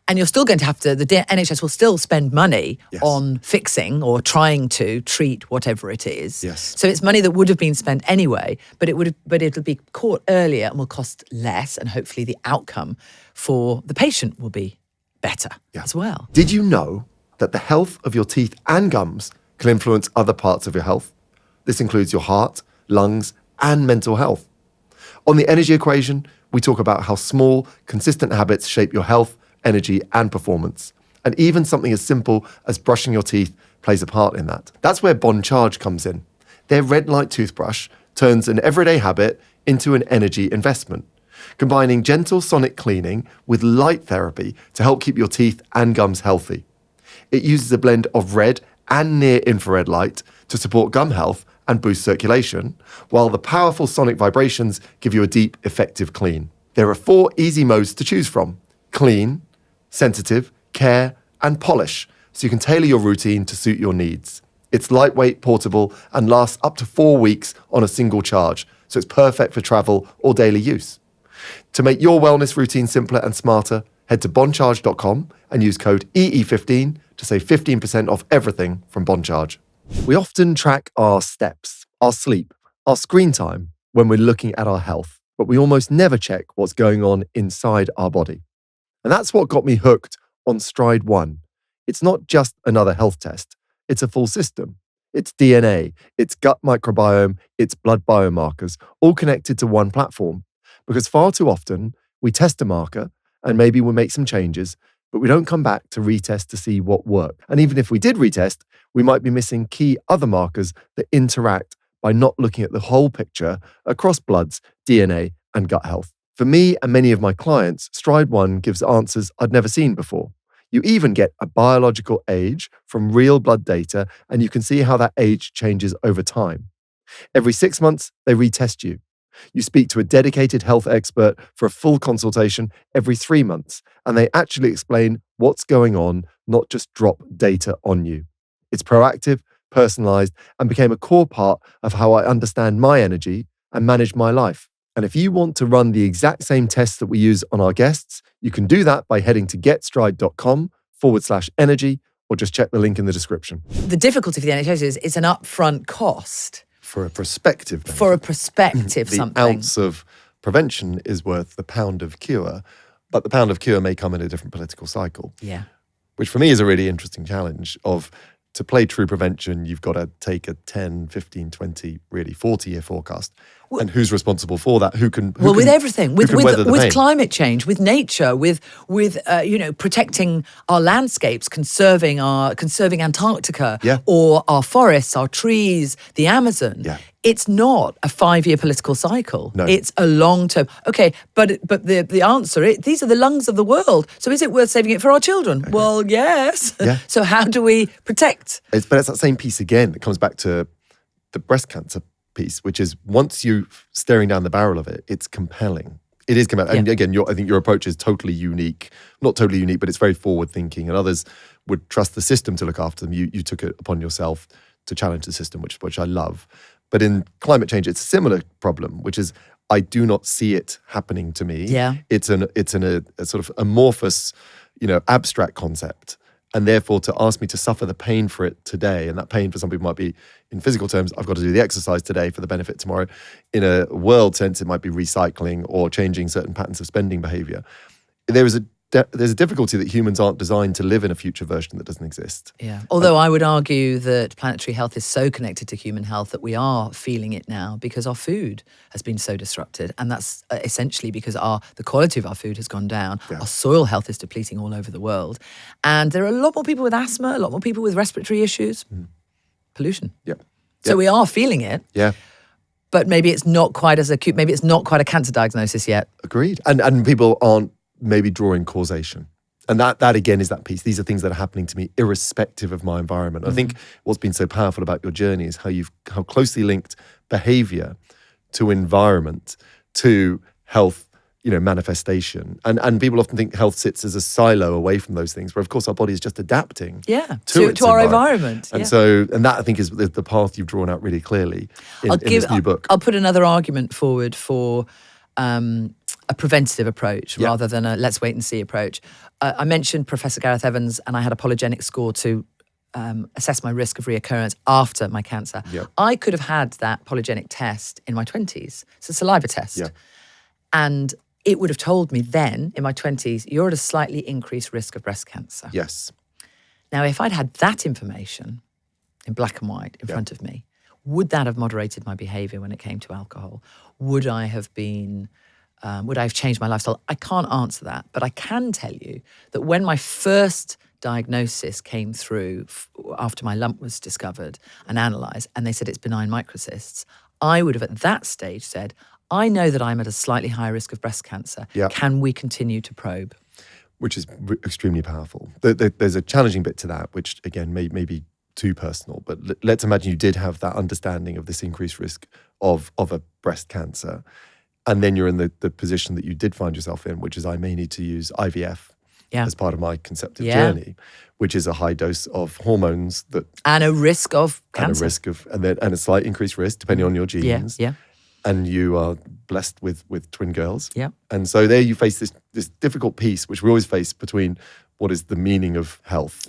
And you're still going to have to, the NHS will still spend money Yes. on fixing or trying to treat whatever it is. Yes. So it's money that would have been spent anyway, but it'll be caught earlier and will cost less, and hopefully the outcome for the patient will be better as well. Did you know that the health of your teeth and gums can influence other parts of your health? This includes your heart, lungs, and mental health. On the energy equation, we talk about how small, consistent habits shape your health, energy, and performance. And even something as simple as brushing your teeth plays a part in that. That's where Bond Charge comes in. Their red light toothbrush turns an everyday habit into an energy investment, combining gentle sonic cleaning with light therapy to help keep your teeth and gums healthy. It uses a blend of red and near-infrared light to support gum health and boost circulation, while the powerful sonic vibrations give you a deep, effective clean. There are 4 easy modes to choose from: clean, sensitive, care, and polish, so you can tailor your routine to suit your needs. It's lightweight, portable, and lasts up to 4 weeks on a single charge, so it's perfect for travel or daily use. To make your wellness routine simpler and smarter, head to bondcharge.com and use code EE15 to save 15% off everything from BondCharge. We often track our steps, our sleep, our screen time when we're looking at our health, but we almost never check what's going on inside our body. And that's what got me hooked on Stride One. It's not just another health test, it's a full system. It's DNA, it's gut microbiome, it's blood biomarkers, all connected to one platform. Because far too often, we test a marker and maybe we make some changes, but we don't come back to retest to see what worked. And even if we did retest, we might be missing key other markers that interact by not looking at the whole picture across bloods, DNA, and gut health. For me and many of my clients, Stride One gives answers I'd never seen before. You even get a biological age from real blood data, and you can see how that age changes over time. Every 6 months, they retest you. You speak to a dedicated health expert for a full consultation every 3 months, and they actually explain what's going on, not just drop data on you. It's proactive, personalized, and became a core part of how I understand my energy and manage my life. And if you want to run the exact same tests that we use on our guests, you can do that by heading to getstride.com/energy, or just check the link in the description. The difficulty for the NHS is it's an upfront cost. For a prospective benefit. For a prospective the something. ounce of prevention is worth the pound of cure, but the pound of cure may come in a different political cycle. Yeah. Which for me is a really interesting challenge of, to play true prevention, you've got to take a 10, 15, 20, really 40-year forecast. And who's responsible for that? Who can with everything, with pain? climate change, with nature, with protecting our landscapes, conserving Antarctica, or our forests, our trees, the Amazon. Yeah. It's not a 5-year political cycle. No. It's a long term. Okay, but the answer, these are the lungs of the world. So is it worth saving it for our children? Okay. Well, yes. Yeah. So how do we protect? But it's that same piece again that comes back to the breast cancer piece, which is once you staring down the barrel of it, it's compelling. It is compelling. And again, I think your approach is totally unique. Not totally unique, but it's very forward thinking. And others would trust the system to look after them. You took it upon yourself to challenge the system, which I love. But in climate change, it's a similar problem, which is I do not see it happening to me. Yeah. It's a sort of amorphous, abstract concept. And therefore, to ask me to suffer the pain for it today, and that pain for some people might be, in physical terms, I've got to do the exercise today for the benefit tomorrow. In a world sense, it might be recycling or changing certain patterns of spending behavior. There's a difficulty that humans aren't designed to live in a future version that doesn't exist. Yeah. Although I would argue that planetary health is so connected to human health that we are feeling it now because our food has been so disrupted. And that's essentially because the quality of our food has gone down. Yeah. Our soil health is depleting all over the world. And there are a lot more people with asthma, a lot more people with respiratory issues. Pollution. Yeah. So we are feeling it. Yeah. but maybe it's not quite as acute. Maybe it's not quite a cancer diagnosis yet. Agreed. And people aren't maybe drawing causation. And that again is that piece. These are things that are happening to me irrespective of my environment. I think what's been so powerful about your journey is how closely linked behavior to environment, to health, manifestation. And people often think health sits as a silo away from those things, where of course our body is just adapting to our environment. And so that I think is the path you've drawn out really clearly in this new book. I'll put another argument forward for a preventative approach rather than a let's wait and see approach. I mentioned Professor Gareth Evans, and I had a polygenic score to assess my risk of reoccurrence after my cancer. Yep. I could have had that polygenic test in my 20s. It's a saliva test. Yeah. And it would have told me then, in my 20s, you're at a slightly increased risk of breast cancer. Yes. Now, if I'd had that information in black and white in front of me, would that have moderated my behaviour when it came to alcohol? Would I have changed my lifestyle? I can't answer that, but I can tell you that when my first diagnosis came through after my lump was discovered and analysed, and they said it's benign microcysts, I would have at that stage said, I know that I'm at a slightly higher risk of breast cancer. Yeah. Can we continue to probe? Which is extremely powerful. There's a challenging bit to that, which again may be too personal, but let's imagine you did have that understanding of this increased risk of a breast cancer, and then you're in the position that you did find yourself in, which is I may need to use IVF as part of my conceptive journey, which is a high dose of hormones and a risk of cancer, and a slight increased risk depending on your genes. Yeah. And you are blessed with twin girls. Yeah. And so there you face this difficult piece, which we always face between what is the meaning of health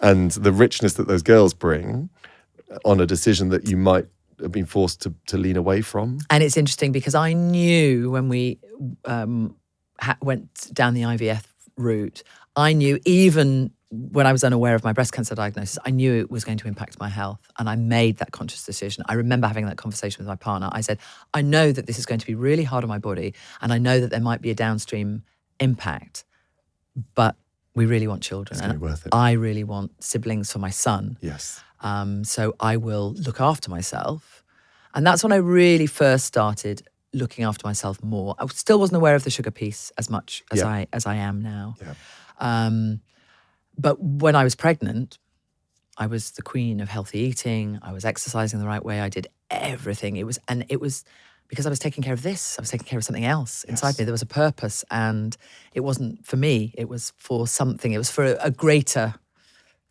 and the richness that those girls bring on a decision that you might have been forced to lean away from. And it's interesting because I knew when we went down the IVF route, I knew even when I was unaware of my breast cancer diagnosis, I knew it was going to impact my health, and I made that conscious decision. I remember having that conversation with my partner. I said, I know that this is going to be really hard on my body, and I know that there might be a downstream impact, but we really want children. It's going to be worth it. I really want siblings for my son. Yes. So I will look after myself. And that's when I really first started looking after myself more. I still wasn't aware of the sugar piece as much as I am now. Yeah. But when I was pregnant, I was the queen of healthy eating. I was exercising the right way. I did everything. It was because I was taking care of this. I was taking care of something else inside me. There was a purpose, and it wasn't for me. It was for something. It was for a greater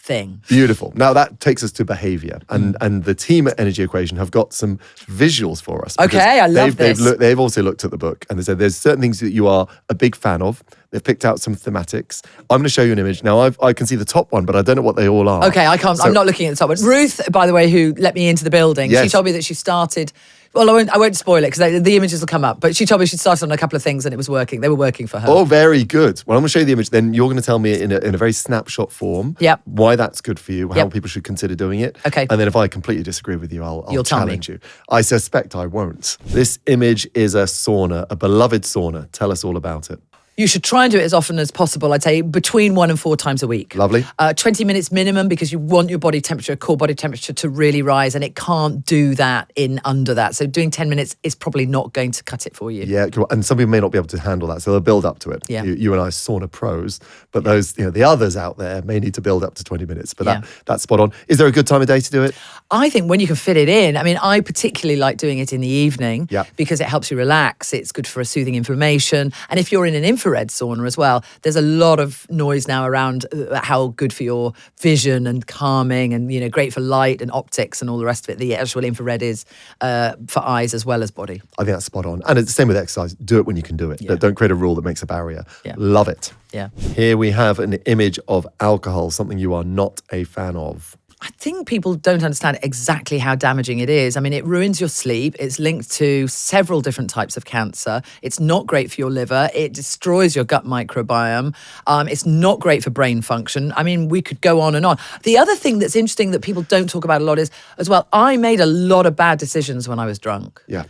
thing. Beautiful. Now that takes us to behavior, and the team at Energy Equation have got some visuals for us. Okay, I love this. They've also looked at the book, and they said there's certain things that you are a big fan of. They've picked out some thematics. I'm going to show you an image. Now, I can see the top one, but I don't know what they all are. Okay, I can't. I'm not looking at the top one. Ruth, by the way, who let me into the building, she told me that she started. Well, I won't spoil it because the images will come up. But she told me she'd started on a couple of things and it was working. They were working for her. Oh, very good. Well, I'm going to show you the image. Then you're going to tell me in a very snapshot form why that's good for you, how people should consider doing it. Okay. And then if I completely disagree with you, I'll challenge you. I suspect I won't. This image is a sauna, a beloved sauna. Tell us all about it. You should try and do it as often as possible. I'd say between 1 and 4 times a week. Lovely. 20 minutes minimum, because you want your body temperature, core body temperature to really rise, and it can't do that in under that. So doing 10 minutes is probably not going to cut it for you. Yeah, and some people may not be able to handle that, so they'll build up to it. Yeah. You and I are sauna pros, but those, the others out there may need to build up to 20 minutes. But that's spot on. Is there a good time of day to do it? I think when you can fit it in. I mean, I particularly like doing it in the evening because it helps you relax. It's good for a soothing inflammation. And if you're in an infrared sauna as well, there's a lot of noise now around how good for your vision and calming and, great for light and optics and all the rest of it. The actual infrared is for eyes as well as body. I think that's spot on. And it's the same with exercise. Do it when you can do it. Yeah. Don't create a rule that makes a barrier. Yeah. Love it. Yeah. Here we have an image of alcohol, something you are not a fan of. I think people don't understand exactly how damaging it is. I mean, it ruins your sleep. It's linked to several different types of cancer. It's not great for your liver. It destroys your gut microbiome. It's not great for brain function. I mean, we could go on and on. The other thing that's interesting that people don't talk about a lot is, as well, I made a lot of bad decisions when I was drunk. Yeah.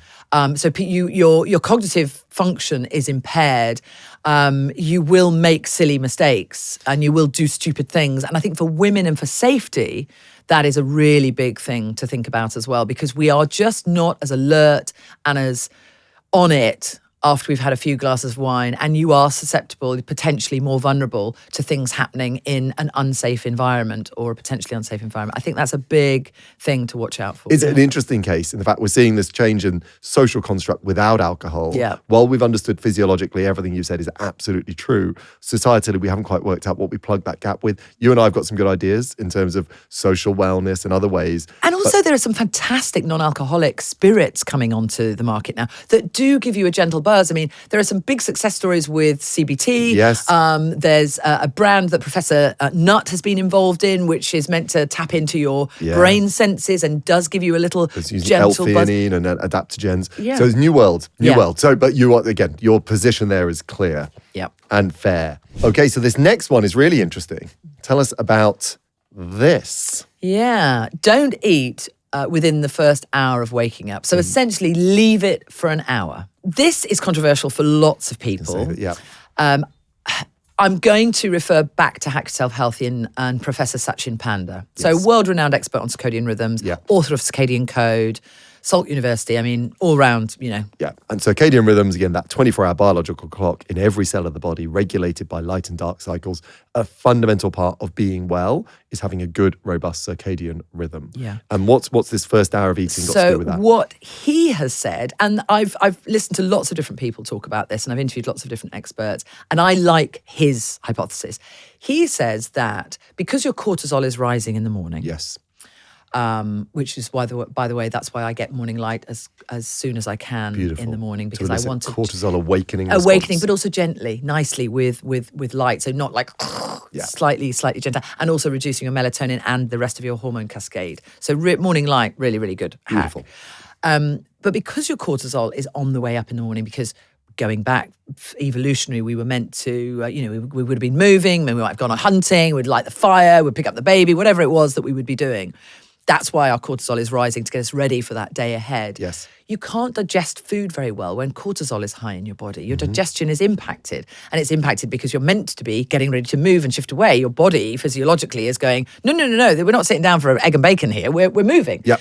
So your cognitive function is impaired, you will make silly mistakes and you will do stupid things. And I think for women and for safety, that is a really big thing to think about as well, because we are just not as alert and as on it after we've had a few glasses of wine, and you are susceptible, potentially more vulnerable to things happening in an unsafe environment or a potentially unsafe environment. I think that's a big thing to watch out for. It's an interesting case in the fact we're seeing this change in social construct without alcohol. Yeah. While we've understood physiologically everything you said is absolutely true, societally we haven't quite worked out what we plug that gap with. You and I have got some good ideas in terms of social wellness and other ways. And also there are some fantastic non-alcoholic spirits coming onto the market now that do give you a gentle buzz. I mean, there are some big success stories with CBT. Yes. There's a brand that Professor Nutt has been involved in, which is meant to tap into your brain senses and does give you a little gentle buzz. L-theanine and adaptogens. Yeah. So it's new world. So, but you are, again, your position there is clear and fair. Okay, so this next one is really interesting. Tell us about this. Yeah, don't eat within the first hour of waking up. So essentially leave it for an hour. This is controversial for lots of people. I'm going to refer back to Hack Yourself Healthy and Professor Sachin Panda. So world-renowned expert on circadian rhythms, author of Circadian Code, Salk University, I mean, all round, you know. Yeah, and circadian rhythms, again, that 24-hour biological clock in every cell of the body, regulated by light and dark cycles. A fundamental part of being well is having a good, robust circadian rhythm. Yeah. And what's this first hour of eating got to do with that? So what he has said, and I've listened to lots of different people talk about this, and I've interviewed lots of different experts, and I like his hypothesis. He says that because your cortisol is rising in the morning. Yes. Which is why, by the way, that's why I get morning light as soon as I can in the morning, because I want to cortisol awakening, but also gently, nicely with light, so not like slightly gentle, and also reducing your melatonin and the rest of your hormone cascade. So morning light, really, really good hack. Beautiful. But because your cortisol is on the way up in the morning, because going back evolutionary, we were meant to, we would have been moving, maybe we might have gone on hunting, we'd light the fire, we'd pick up the baby, whatever it was that we would be doing. That's why our cortisol is rising, to get us ready for that day ahead. Yes. You can't digest food very well when cortisol is high in your body. Your digestion is impacted. And it's impacted because you're meant to be getting ready to move and shift away. Your body physiologically is going, no, we're not sitting down for an egg and bacon here. We're moving. Yep.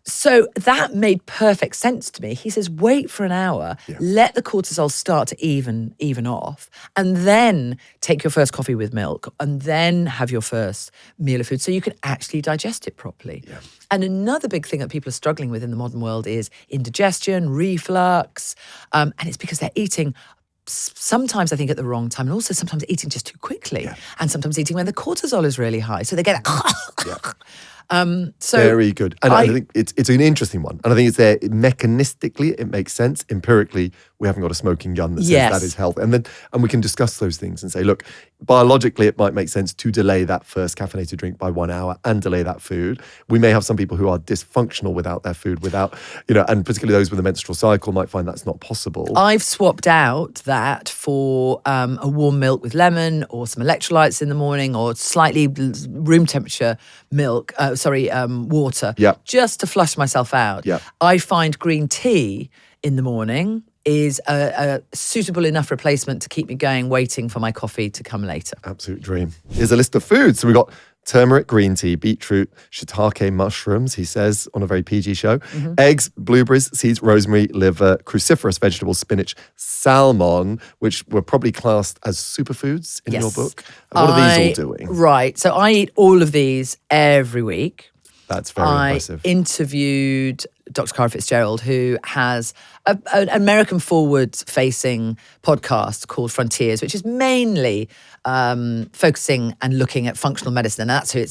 So that made perfect sense to me. He says, wait for an hour, let the cortisol start to even off, and then take your first coffee with milk, and then have your first meal of food so you can actually digest it properly. Yeah. And another big thing that people are struggling with in the modern world is indigestion, reflux, and it's because they're eating sometimes I think at the wrong time, and also sometimes eating just too quickly, and sometimes eating when the cortisol is really high. So they get so very good. And I think it's an interesting one. And I think it's there mechanistically, it makes sense. Empirically, we haven't got a smoking gun that says that is health. And we can discuss those things and say, look, biologically, it might make sense to delay that first caffeinated drink by 1 hour and delay that food. We may have some people who are dysfunctional without their food, and particularly those with a menstrual cycle might find that's not possible. I've swapped out that for a warm milk with lemon, or some electrolytes in the morning, or slightly room temperature milk, water, just to flush myself out. Yeah. I find green tea in the morning is a suitable enough replacement to keep me going, waiting for my coffee to come later. Absolute dream. Here's a list of foods. So we've got turmeric green tea, beetroot, shiitake mushrooms, he says on a very PG show, eggs, blueberries, seeds, rosemary, liver, cruciferous vegetables, spinach, salmon, which were probably classed as superfoods in your book. And what are these all doing? Right. So I eat all of these every week. That's very impressive. I interviewed Dr. Cara Fitzgerald, who has an American forward-facing podcast called Frontiers, which is mainly focusing and looking at functional medicine, and that's who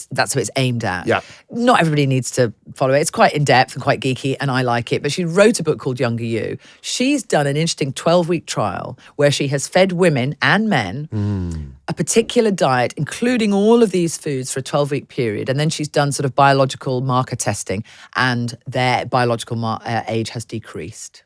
it's aimed at. Yeah. Not everybody needs to follow it. It's quite in-depth and quite geeky, and I like it. But she wrote a book called Younger You. She's done an interesting 12-week trial where she has fed women and men a particular diet, including all of these foods, for a 12-week period. And then she's done sort of biological marker testing, and their biological age has decreased.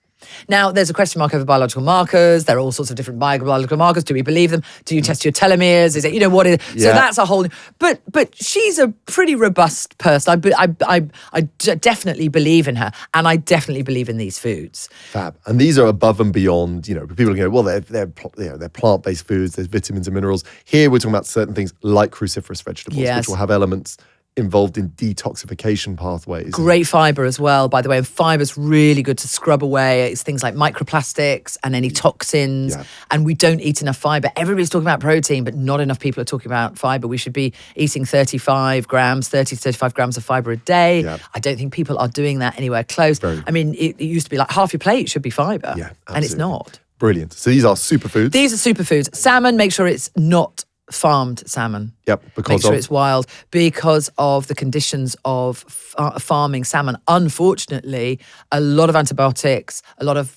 Now, there's a question mark over biological markers. There are all sorts of different biological markers. Do we believe them? Do you test your telomeres? Is it, what is it? So that's a whole. But she's a pretty robust person. I definitely believe in her, and I definitely believe in these foods. Fab. And these are above and beyond. People go, well, they're plant-based foods. There's vitamins and minerals. Here we're talking about certain things like cruciferous vegetables, which will have elements involved in detoxification pathways. Great fibre as well, by the way. And fibre's really good to scrub away. It's things like microplastics and any toxins. Yeah. And we don't eat enough fibre. Everybody's talking about protein, but not enough people are talking about fibre. We should be eating 30 to 35 grams of fibre a day. Yeah. I don't think people are doing that anywhere close. It used to be like half your plate should be fibre. Yeah, and it's not. Brilliant. So these are superfoods. These are superfoods. Salmon, make sure it's not farmed salmon. Yep, make sure it's wild, because of the conditions of farming salmon. Unfortunately, a lot of antibiotics, a lot of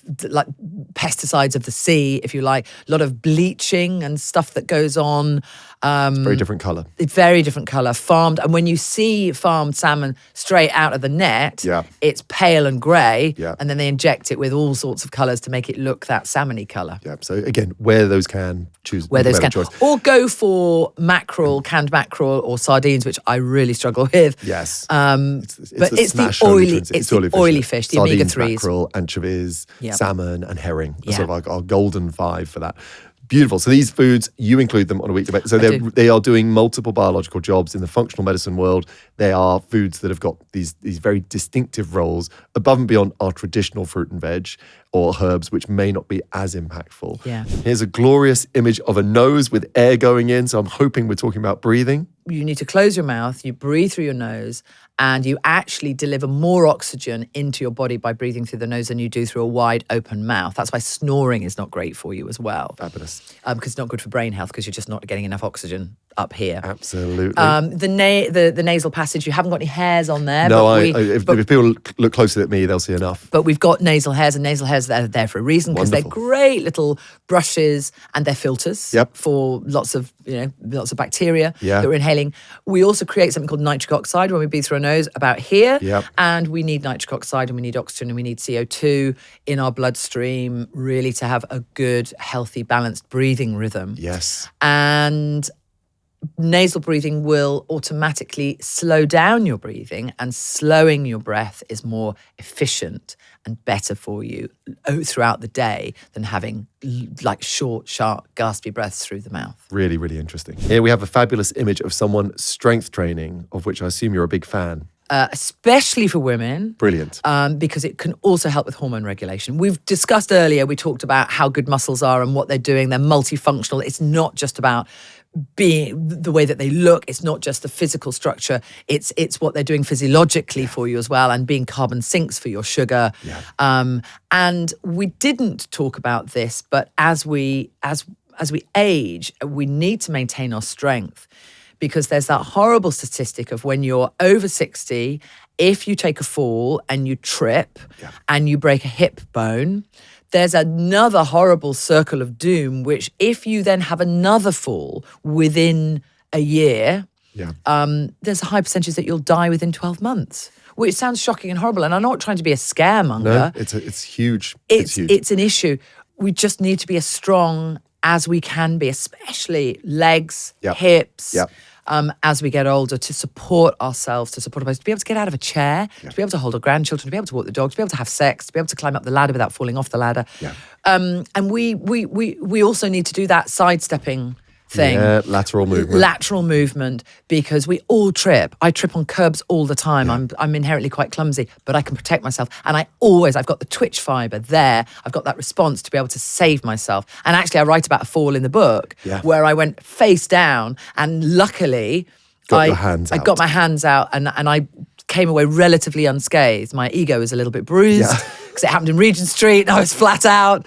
pesticides of the sea, if you like, a lot of bleaching and stuff that goes on. It's very different colour. It's very different colour. Farmed, and when you see farmed salmon straight out of the net, it's pale and grey, and then they inject it with all sorts of colours to make it look that salmony colour. Yeah. So again, where those can, choose where those can, or go for mackerel, canned mackerel, or sardines, which I really struggle with. Yes. It's the oily fish, the sardines, omega-3s. Mackerel, anchovies, salmon, and herring. Sort of our golden five for that. Beautiful. So these foods, you include them on a weekly basis. So they are doing multiple biological jobs in the functional medicine world. They are foods that have got these very distinctive roles above and beyond our traditional fruit and veg or herbs, which may not be as impactful. Yeah. Here's a glorious image of a nose with air going in. So I'm hoping we're talking about breathing. You need to close your mouth, you breathe through your nose, and you actually deliver more oxygen into your body by breathing through the nose than you do through a wide open mouth. That's why snoring is not great for you as well. Fabulous. Because it's not good for brain health, because you're just not getting enough oxygen up here. Absolutely. The nasal passage, you haven't got any hairs on there. No, if people look closely at me, they'll see enough. But we've got nasal hairs, and nasal hairs are there for a reason, because they're great little brushes, and they're filters for lots of bacteria that we're inhaling. We also create something called nitric oxide when we breathe through our nose, about here. And we need nitric oxide, and we need oxygen, and we need CO2 in our bloodstream, really to have a good, healthy, balanced breathing rhythm. Yes. And nasal breathing will automatically slow down your breathing, and slowing your breath is more efficient and better for you throughout the day than having like short, sharp, gaspy breaths through the mouth. Really, really interesting. Here we have a fabulous image of someone strength training, of which I assume you're a big fan. Especially for women. Brilliant. Because it can also help with hormone regulation. We've discussed earlier, we talked about how good muscles are and what they're doing. They're multifunctional. It's not just about being the way that they look. It's not just the physical structure. It's what they're doing physiologically for you as well, and being carbon sinks for your sugar. And we didn't talk about this, but as we age, we need to maintain our strength, because there's that horrible statistic of when you're over 60, if you take a fall and you trip and you break a hip bone, there's another horrible circle of doom, which if you then have another fall within a year, there's a high percentage that you'll die within 12 months, which sounds shocking and horrible. And I'm not trying to be a scaremonger. No, it's huge. It's huge. It's an issue. We just need to be as strong as we can be, especially legs, hips, as we get older, to support ourselves, to support our bodies, to be able to get out of a chair, to be able to hold our grandchildren, to be able to walk the dog, to be able to have sex, to be able to climb up the ladder without falling off the ladder. And we also need to do that sidestepping thing. Lateral movement, because we all trip. I trip on curbs all the time. I'm inherently quite clumsy, but I can protect myself. And I've got the twitch fibre there. I've got that response to be able to save myself. And actually, I write about a fall in the book where I went face down, and luckily I got my hands out, and I came away relatively unscathed. My ego was a little bit bruised because it happened in Regent Street, and I was flat out.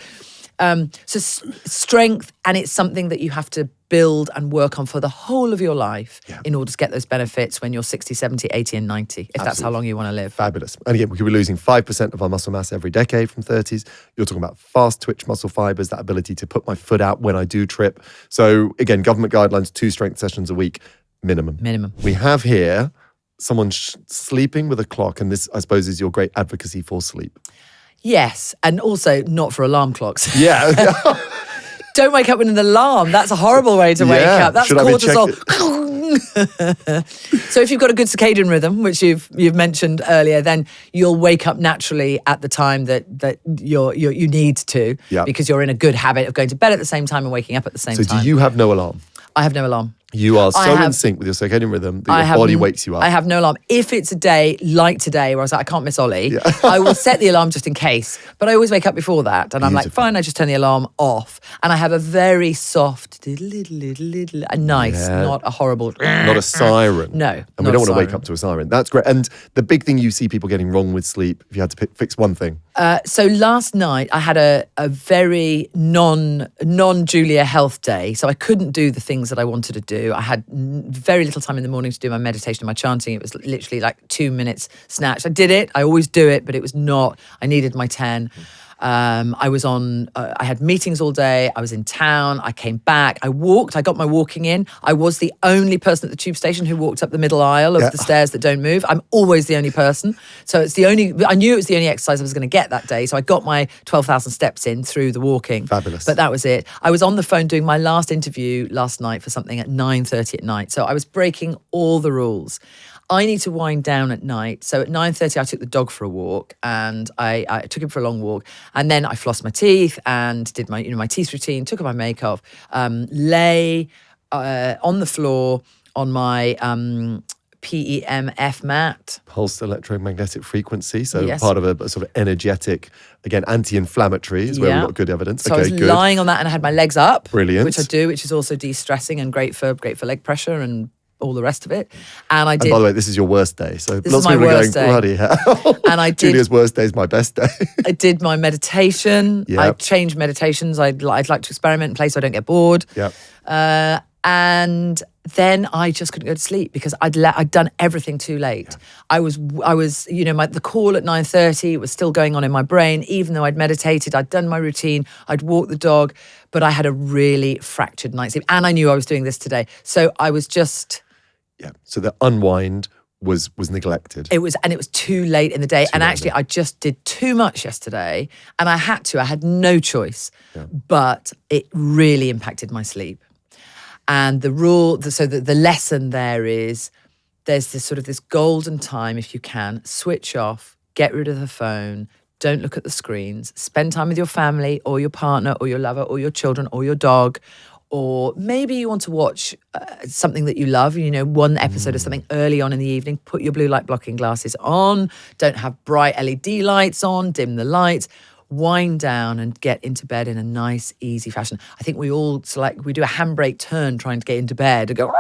So strength, and it's something that you have to build and work on for the whole of your life in order to get those benefits when you're 60, 70, 80 and 90, if that's how long you want to live. Fabulous. And again, we could be losing 5% of our muscle mass every decade from 30s. You're talking about fast twitch muscle fibers, that ability to put my foot out when I do trip. So again, government guidelines, 2 strength sessions a week, minimum. We have here someone sleeping with a clock, and this, I suppose, is your great advocacy for sleep. Yes, and also not for alarm clocks. Yeah. Don't wake up with an alarm. That's a horrible way to wake up. That's cortisol. So if you've got a good circadian rhythm, which you've mentioned earlier, then you'll wake up naturally at the time that you need to, because you're in a good habit of going to bed at the same time and waking up at the same time. So do you have no alarm? I have no alarm. You are in sync with your circadian rhythm that your body wakes you up. I have no alarm. If it's a day like today where I was like, I can't miss Ollie, I will set the alarm just in case. But I always wake up before that. And I'm like, fine, I just turn the alarm off. And I have a very soft, nice, not a horrible... Not a siren. No, and we don't want to wake up to a siren. That's great. And the big thing you see people getting wrong with sleep, if you had to fix one thing. So last night I had a very non-Julia health day. So I couldn't do the things that I wanted to do. I had very little time in the morning to do my meditation and my chanting. It was literally like 2 minutes snatch. I did it. I always do it, but it was not. I needed my 10. I was I had meetings all day. I was in town. I came back. I walked. I got my walking in. I was the only person at the tube station who walked up the middle aisle of the stairs that don't move. I'm always the only person. So I knew it was the only exercise I was going to get that day. So I got my 12,000 steps in through the walking. Fabulous. But that was it. I was on the phone doing my last interview last night for something at 9:30 at night. So I was breaking all the rules. I need to wind down at night. So at 9:30, I took the dog for a walk, and I took him for a long walk. And then I flossed my teeth and did my teeth routine, took off my makeup, lay on the floor on my PEMF mat. Pulsed electromagnetic frequency. So part of a sort of energetic, again, anti-inflammatory is where we've got good evidence. So I was lying on that and I had my legs up. Brilliant. Which I do, which is also de-stressing and great for leg pressure and all the rest of it. And I did. And by the way, this is your worst day. So this lots is of my people are worst going, day. bloody hell. And I did. Julia's worst day is my best day. I did my meditation. I changed meditations. I'd like to experiment in place so I don't get bored. And then I just couldn't go to sleep because I'd done everything too late. I was the call at 9:30 was still going on in my brain, even though I'd meditated, I'd done my routine, I'd walked the dog, but I had a really fractured night's sleep. And I knew I was doing this today. So I was just... So the unwind was neglected. It was too late in the day. And actually, I just did too much yesterday. And I had no choice. But it really impacted my sleep. And the lesson there is there's this golden time, if you can, switch off, get rid of the phone, don't look at the screens, spend time with your family or your partner or your lover or your children or your dog. Or maybe you want to watch something that you love, one episode of something early on in the evening, put your blue light blocking glasses on, don't have bright LED lights on, dim the lights, wind down and get into bed in a nice, easy fashion. I think we all we do a handbrake turn trying to get into bed and go,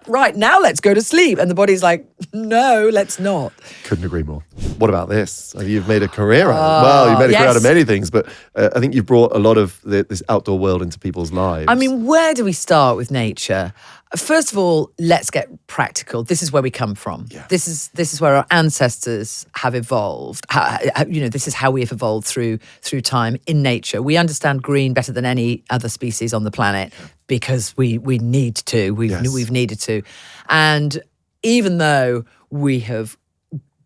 right, now let's go to sleep. And the body's like, no, let's not. Couldn't agree more. What about this? You've made a career out of it. Well, you've made a career out of many things, but I think you've brought a lot of this outdoor world into people's lives. I mean, where do we start with nature? First of all, let's get practical. This is where we come from. This is where our ancestors have evolved. This is how we have evolved through time in nature. We understand green better than any other species on the planet because we need to. We've needed to, and even though we have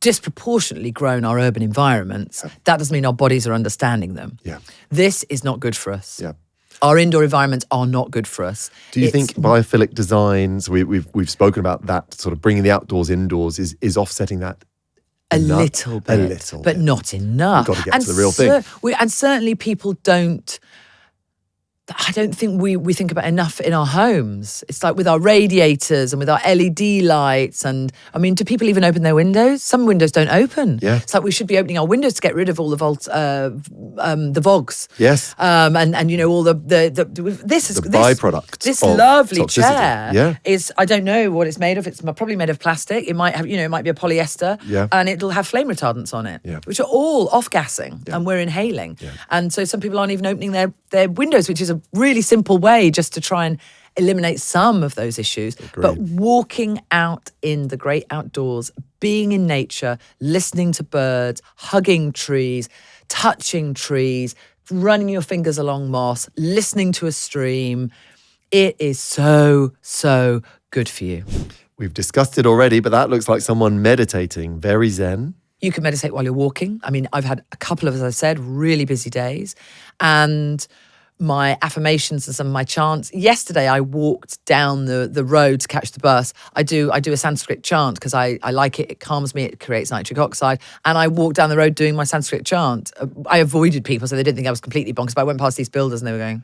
disproportionately grown our urban environments, that doesn't mean our bodies are understanding them. This is not good for us. Our indoor environments are not good for us. Do you think biophilic designs, we've spoken about that, sort of bringing the outdoors indoors, is offsetting that? A little bit, but not enough. We've got to get to the real thing. And certainly people don't... I don't think we think about enough in our homes. It's like with our radiators and with our LED lights. And I mean, do people even open their windows? Some windows don't open. It's like we should be opening our windows to get rid of all the VOGs. Yes. And all the byproducts. This lovely toxicity. Chair is, I don't know what it's made of. It's probably made of plastic. It might have, it might be a polyester. And it'll have flame retardants on it, which are all off-gassing and we're inhaling. And so some people aren't even opening their windows, which is a really simple way just to try and eliminate some of those issues. But walking out in the great outdoors, being in nature, listening to birds, hugging trees, touching trees, running your fingers along moss, listening to a stream, it is so, so good for you. We've discussed it already, but that looks like someone meditating, very zen. You can meditate while you're walking. I mean, I've had a couple of, as I said, really busy days. And my affirmations and some of my chants. Yesterday, I walked down the road to catch the bus. I do a Sanskrit chant because I like it. It calms me. It creates nitric oxide. And I walked down the road doing my Sanskrit chant. I avoided people so they didn't think I was completely bonkers. But I went past these builders and they were going...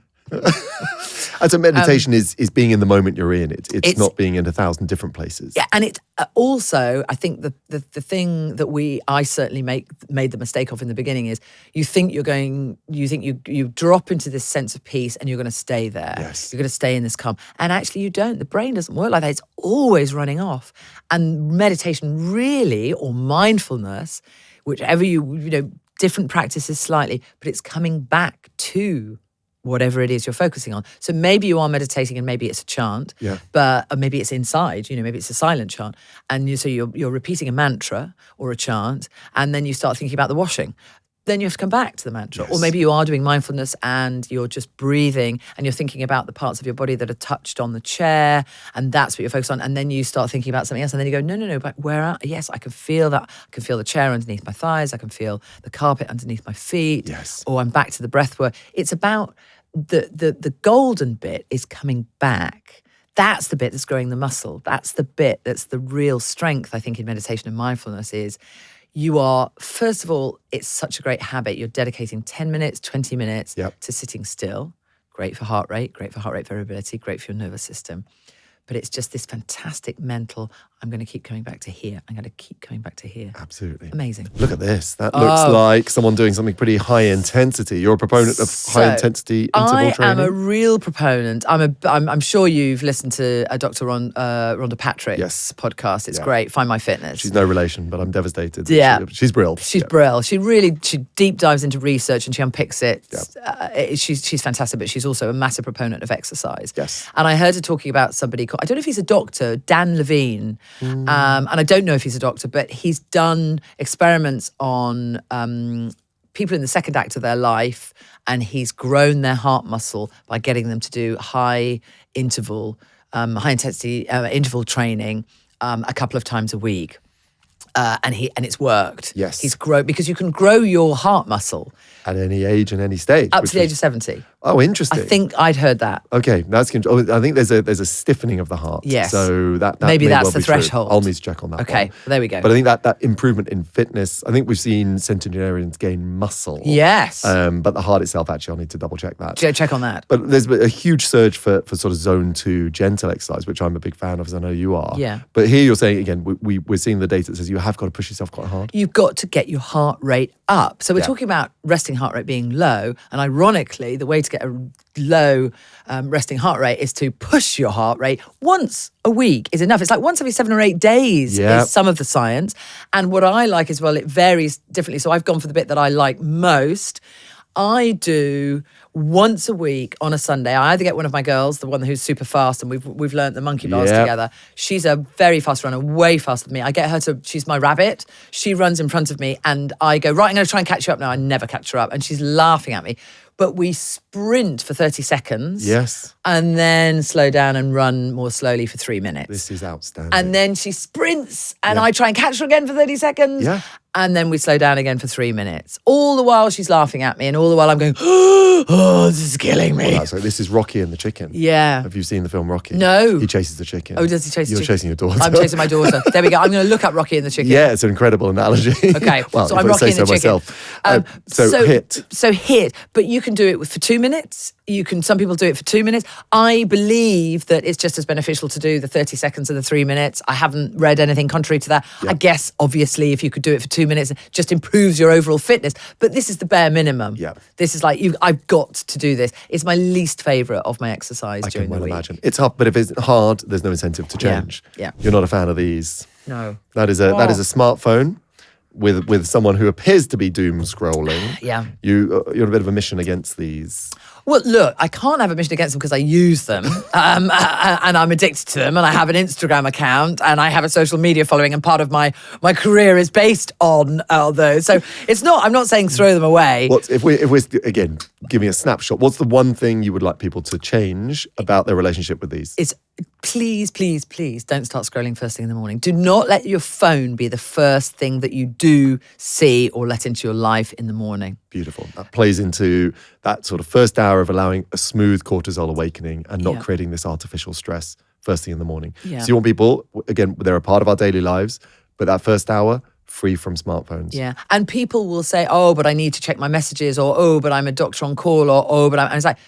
And so meditation is being in the moment you're in. It's not being in 1,000 different places. Yeah, and it's also, I think the thing that I certainly made the mistake of in the beginning is you think you drop into this sense of peace and you're going to stay there. Yes. You're going to stay in this calm. And actually you don't. The brain doesn't work like that. It's always running off. And meditation really, or mindfulness, whichever different practices slightly, but it's coming back to whatever it is you're focusing on. So maybe you are meditating and maybe it's a chant, but maybe it's inside, maybe it's a silent chant. And you're repeating a mantra or a chant, and then you start thinking about the washing. Then you have to come back to the mantra. Yes. Or maybe you are doing mindfulness and you're just breathing and you're thinking about the parts of your body that are touched on the chair, and that's what you're focused on. And then you start thinking about something else, and then you go, no, but yes, I can feel that. I can feel the chair underneath my thighs. I can feel the carpet underneath my feet. Yes. Or I'm back to the breath work. It's about the golden bit is coming back. That's the bit that's growing the muscle. That's the bit that's the real strength, I think, in meditation and mindfulness is you are, first of all, it's such a great habit. You're dedicating 10 minutes, 20 minutes to sitting still. Great for heart rate variability, great for your nervous system. But it's just this fantastic mental, I'm going to keep coming back to here. I'm going to keep coming back to here. Absolutely. Amazing. Look at this. That looks like someone doing something pretty high intensity. You're a proponent of high intensity interval training? I am a real proponent. I'm sure you've listened to Dr. Rhonda Patrick's podcast. It's great. Find My Fitness. She's no relation, but I'm devastated. Yeah. She's brilliant. She's brilliant. She deep dives into research and she unpicks it. Yeah. She's fantastic, but she's also a massive proponent of exercise. Yes. And I heard her talking about somebody called, I don't know if he's a doctor, Dan Levine. And I don't know if he's a doctor, but he's done experiments on people in the second act of their life, and he's grown their heart muscle by getting them to do high intensity interval training a couple of times a week. And it's worked. Yes. He's grown, because you can grow your heart muscle at any age and any stage. Up to the age of 70. Oh, interesting. I think I'd heard that. Okay, that's. I think there's a stiffening of the heart. Yes. So that maybe may that's well the be true. threshold. I'll need to check on that. Okay, one. there we go. But I think that improvement in fitness. I think we've seen centenarians gain muscle. Yes. But the heart itself, actually, I'll need to double check that. Check on that. But there's a huge surge for sort of zone 2 gentle exercise, which I'm a big fan of, as I know you are. Yeah. But here you're saying again, we're seeing the data that says you have got to push yourself quite hard. You've got to get your heart rate up. So we're talking about resting heart rate being low, and ironically, the way to get a low resting heart rate is to push your heart rate once a week is enough. It's like once every 7 or 8 days is some of the science. And what I like as well, it varies differently. So I've gone for the bit that I like most. I do once a week on a Sunday. I either get one of my girls, the one who's super fast, and we've learnt the monkey bars together. She's a very fast runner, way faster than me. I get her she's my rabbit. She runs in front of me and I go, right, I'm going to try and catch you up now. I never catch her up. And she's laughing at me. But we sprint for 30 seconds. Yes. And then slow down and run more slowly for 3 minutes. This is outstanding. And then she sprints and I try and catch her again for 30 seconds. Yeah. And then we slow down again for 3 minutes. All the while she's laughing at me, and all the while I'm going, oh, this is killing me. Well, this is Rocky and the chicken. Yeah. Have you seen the film Rocky? No. He chases the chicken. Oh, does he chase the chicken? You're chasing your daughter. I'm chasing my daughter. There we go. I'm going to look up Rocky and the chicken. Yeah, it's an incredible analogy. Okay. Well, so I'm Rocky and the chicken. Myself. So hit. So hit. But you can do it for 2 minutes. Some people do it for 2 minutes. I believe that it's just as beneficial to do the 30 seconds and the 3 minutes. I haven't read anything contrary to that. I guess, obviously, if you could do it for 2 minutes, just improves your overall fitness. But this is the bare minimum. Yeah. This is like, I've got to do this. It's my least favourite of my exercise during the week. I can well imagine. It's hard, but if it's hard, there's no incentive to change. Yeah. You're not a fan of these. No. That is a smartphone with someone who appears to be doom scrolling. Yeah. You're a bit of a mission against these. Well, look, I can't have a mission against them because I use them and I'm addicted to them, and I have an Instagram account and I have a social media following, and part of my career is based on those. So I'm not saying throw them away. If we're again giving a snapshot, what's the one thing you would like people to change about their relationship with these? It's Please, please, please don't start scrolling first thing in the morning. Do not let your phone be the first thing that you do see or let into your life in the morning. Beautiful. That plays into that sort of first hour of allowing a smooth cortisol awakening and not creating this artificial stress first thing in the morning. Yeah. So you want people, again, they're a part of our daily lives, but that first hour, free from smartphones. Yeah. And people will say, oh, but I need to check my messages, or, oh, but I'm a doctor on call, or, oh, but I'm, and it's like,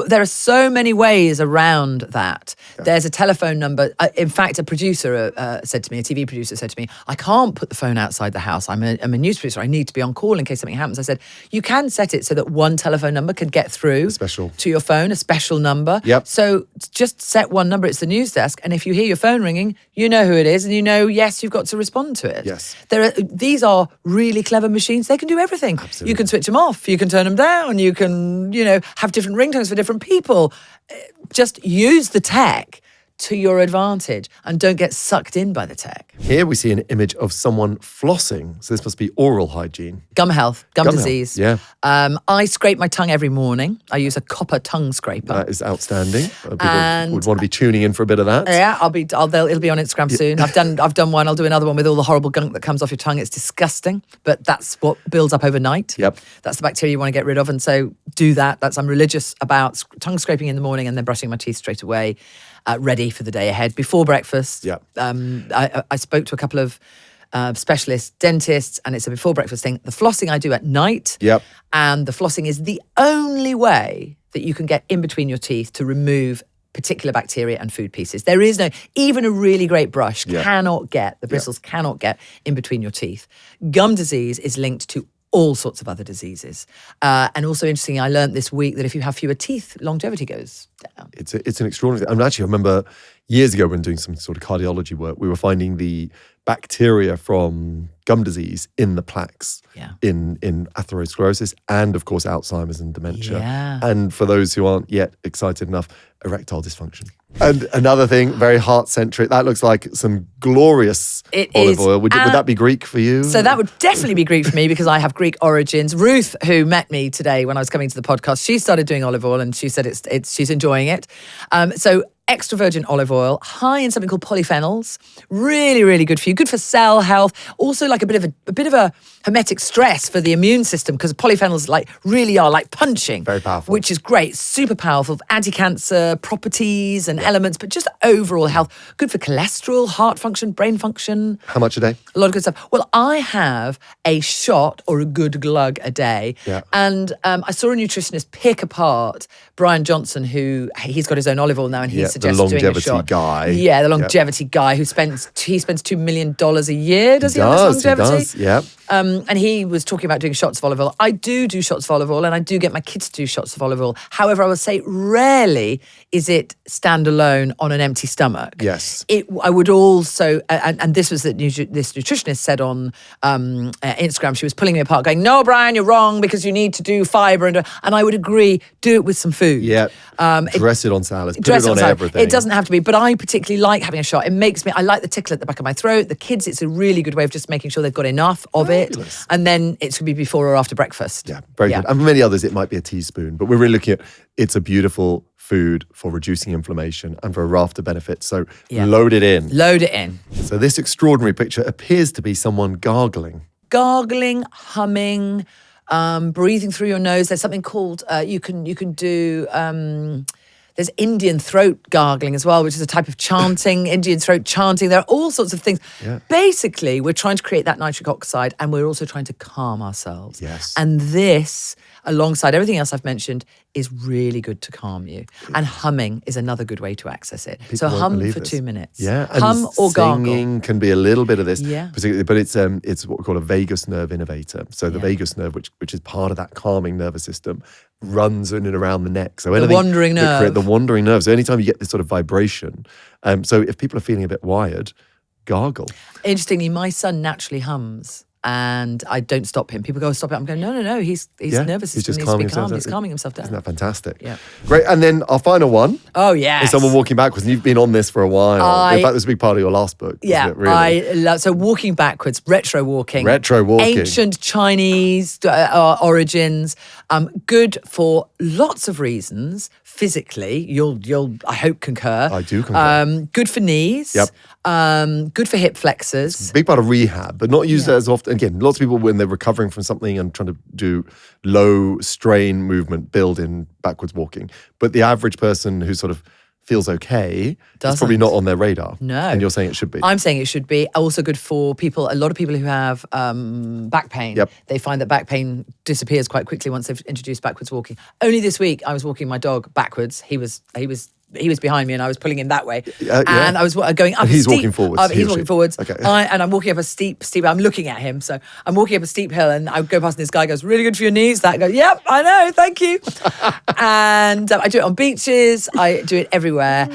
there are so many ways around that. Yeah. There's a telephone number. In fact, a producer said to me, a TV producer said to me, I can't put the phone outside the house. I'm a news producer. I need to be on call in case something happens. I said, you can set it so that one telephone number can get through to your phone, a special number. Yep. So just set one number. It's the news desk. And if you hear your phone ringing, you know who it is. And you know, yes, you've got to respond to it. Yes. These are really clever machines. They can do everything. Absolutely. You can switch them off. You can turn them down. You can, have different ringtones for different people. Just use the tech to your advantage and don't get sucked in by the tech. Here we see an image of someone flossing. So this must be oral hygiene. Gum health, gum disease. Yeah. I scrape my tongue every morning. I use a copper tongue scraper. That is outstanding. People would want to be tuning in for a bit of that. Yeah, it'll be on Instagram soon. I've done one. I'll do another one with all the horrible gunk that comes off your tongue. It's disgusting, but that's what builds up overnight. Yep. That's the bacteria you want to get rid of, and so do that. I'm religious about tongue scraping in the morning and then brushing my teeth straight away. Ready for the day ahead before breakfast. Yeah. I spoke to a couple of specialists, dentists, and it's a before breakfast thing. The flossing I do at night. Yep. And the flossing is the only way that you can get in between your teeth to remove particular bacteria and food pieces. There is even a really great brush cannot get, the bristles cannot get in between your teeth. Gum disease is linked to all sorts of other diseases. And also interesting, I learned this week that if you have fewer teeth, longevity goes down. It's an extraordinary thing. I remember years ago when doing some sort of cardiology work, we were finding the bacteria from gum disease in the plaques, in atherosclerosis, and of course Alzheimer's and dementia. Yeah. And for those who aren't yet excited enough, erectile dysfunction. And another thing, very heart-centric, that looks like some glorious olive oil. Would that be Greek for you? So that would definitely be Greek for me because I have Greek origins. Ruth, who met me today when I was coming to the podcast, she started doing olive oil and she said she's enjoying it. So extra virgin olive oil, high in something called polyphenols, really, really good for you. Good for cell health. Also, like a bit of a hermetic stress for the immune system because polyphenols really are like punching. Very powerful. Which is great. Super powerful. Anti-cancer properties and elements, but just overall health. Good for cholesterol, heart function, brain function. How much a day? A lot of good stuff. Well, I have a shot or a good glug a day. Yeah. And I saw a nutritionist pick apart Brian Johnson, who he's got his own olive oil now, and he suggests doing a shot. Guy. Yeah, the longevity guy who spends $2 million a year. Does he on his longevity? He does, yeah. And he was talking about doing shots of olive oil. I do shots of olive oil, and I do get my kids to do shots of olive oil. However, I would say rarely is it standalone on an empty stomach. Yes. I would also, and this was that this nutritionist said on Instagram, she was pulling me apart going, no, Brian, you're wrong because you need to do fibre. And I would agree, do it with some food. Yeah. Dress it on salads, put it on everything. It doesn't have to be, but I particularly like having a shot. I like the tickle at the back of my throat. The kids, it's a really good way of just making sure they've got enough of it. And then it should be before or after breakfast. Yeah, very good. And for many others, it might be a teaspoon, but we're really looking at it's a beautiful food for reducing inflammation and for a raft of benefits. So load it in. Load it in. So this extraordinary picture appears to be someone gargling. Gargling, humming, breathing through your nose. There's something called, you can do... there's Indian throat gargling as well, which is a type of chanting, Indian throat chanting. There are all sorts of things. Yeah. Basically, we're trying to create that nitric oxide and we're also trying to calm ourselves. Yes. And this, alongside everything else I've mentioned, is really good to calm you. And humming is another good way to access it. So hum for 2 minutes. Yeah. Hum or gargle. Singing can be a little bit of this. Yeah. Particularly, but it's what we call a vagus nerve innervator. So the vagus nerve, which is part of that calming nervous system, runs in and around the neck. So the wandering nerve. The wandering nerve. So anytime you get this sort of vibration, so if people are feeling a bit wired, gargle. Interestingly, my son naturally hums. And I don't stop him. People go, stop it. I'm going, no. He's nervous. He's just calming calming himself. He's calming himself down. Isn't that fantastic? Yeah. Great. And then our final one. Oh, yes. Is someone walking backwards. And you've been on this for a while. In fact, this is a big part of your last book. Yeah. Isn't it, really? So walking backwards, retro walking. Ancient Chinese origins. Good for lots of reasons. physically, you'll I hope concur. I do concur. Good for knees. Yep. Good for hip flexors. Big part of rehab, but not used as often. Again, lots of people, when they're recovering from something and trying to do low strain movement, build in backwards walking. But the average person who sort of feels okay, it's probably not on their radar. No. And you're saying it should be. I'm saying it should be. Also good for people, a lot of people who have back pain. Yep. They find that back pain disappears quite quickly once they've introduced backwards walking. Only this week, I was walking my dog backwards. He was behind me and I was pulling him that way. And I was going up and he's walking forwards. He's walking forwards. Okay. And I'm walking up a steep, I'm looking at him. So I'm walking up a steep hill and I go past and this guy goes, really good for your knees. That goes, yep, I know, thank you. And I do it on beaches. I do it everywhere.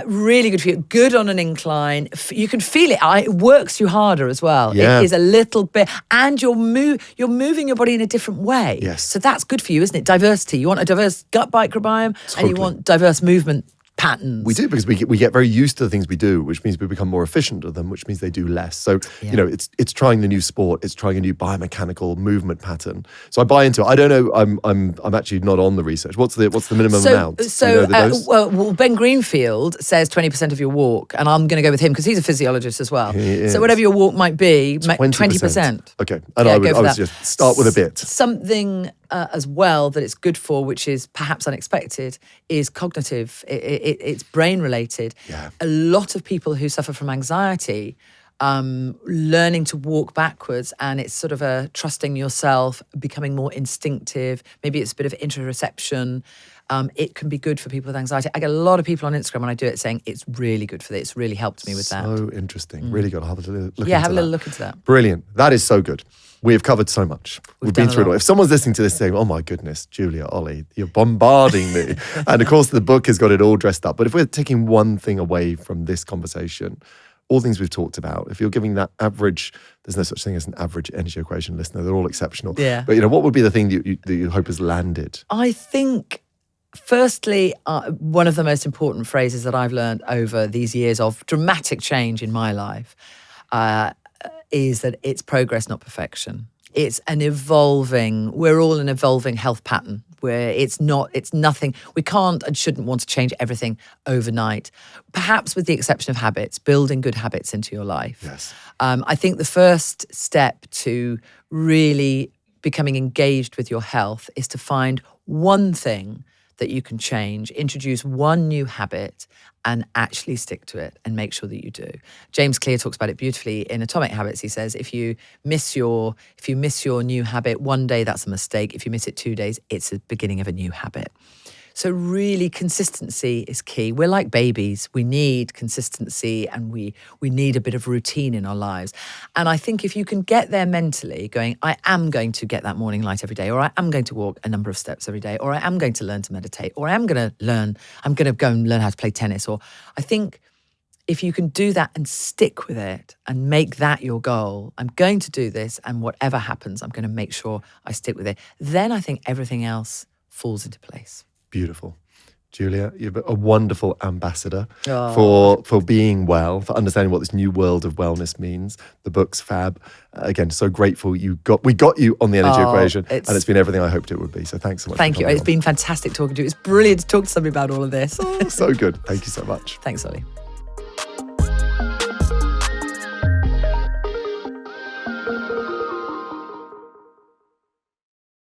Really good for you. Good on an incline. You can feel it. It works you harder as well. Yeah. It is a little bit, and you're moving your body in a different way. Yes. So that's good for you, isn't it? Diversity. You want a diverse gut microbiome Totally. and you want diverse movement patterns. We do, because we get very used to the things we do, which means we become more efficient at them, which means they do less. So, it's trying the new sport, it's trying a new biomechanical movement pattern. So I buy into it. I don't know, I'm actually not on the research. What's the minimum amount? Well, Ben Greenfield says 20% of your walk, and I'm going to go with him because he's a physiologist as well. So whatever your walk might be, 20%. Okay, and I would just start with a bit. Something as well that it's good for, which is perhaps unexpected, is cognitive. It's brain related. Yeah. A lot of people who suffer from anxiety, learning to walk backwards, and it's sort of a trusting yourself, becoming more instinctive. Maybe it's a bit of interoception. It can be good for people with anxiety. I get a lot of people on Instagram when I do it saying it's really good for this. It's really helped me with that. So interesting. Really got to have a little look into that. Yeah, have a little look into that. Brilliant. That is so good. We have covered so much. We've been through it all. If someone's listening to this saying, oh my goodness, Julia, Ollie, you're bombarding me. And of course, the book has got it all dressed up. But if we're taking one thing away from this conversation, all things we've talked about, if you're giving that average, there's no such thing as an average energy equation listener. They're all exceptional. Yeah. But what would be the thing that you hope has landed? I think, firstly, one of the most important phrases that I've learned over these years of dramatic change in my life is that it's progress, not perfection. It's we're all an evolving health pattern where it's nothing. We can't and shouldn't want to change everything overnight. Perhaps with the exception of habits, building good habits into your life. Yes. I think the first step to really becoming engaged with your health is to find one thing that you can change, introduce one new habit and actually stick to it and make sure that you do. James Clear talks about it beautifully in Atomic Habits. He says, if you miss your new habit one day, that's a mistake. If you miss it 2 days, it's the beginning of a new habit. So really, consistency is key. We're like babies. We need consistency and we need a bit of routine in our lives. And I think if you can get there mentally, going, I am going to get that morning light every day, or I am going to walk a number of steps every day, or I am going to learn to meditate, or I'm going to go and learn how to play tennis. Or I think if you can do that and stick with it and make that your goal, I'm going to do this, and whatever happens, I'm going to make sure I stick with it. Then I think everything else falls into place. Beautiful. Julia, you're a wonderful ambassador for being well, for understanding what this new world of wellness means. The book's fab. Again, so grateful we got you on the energy equation, and it's been everything I hoped it would be. So thanks so much. Thank you. It's been fantastic talking to you. It's brilliant to talk to somebody about all of this. So good. Thank you so much. Thanks, Ollie.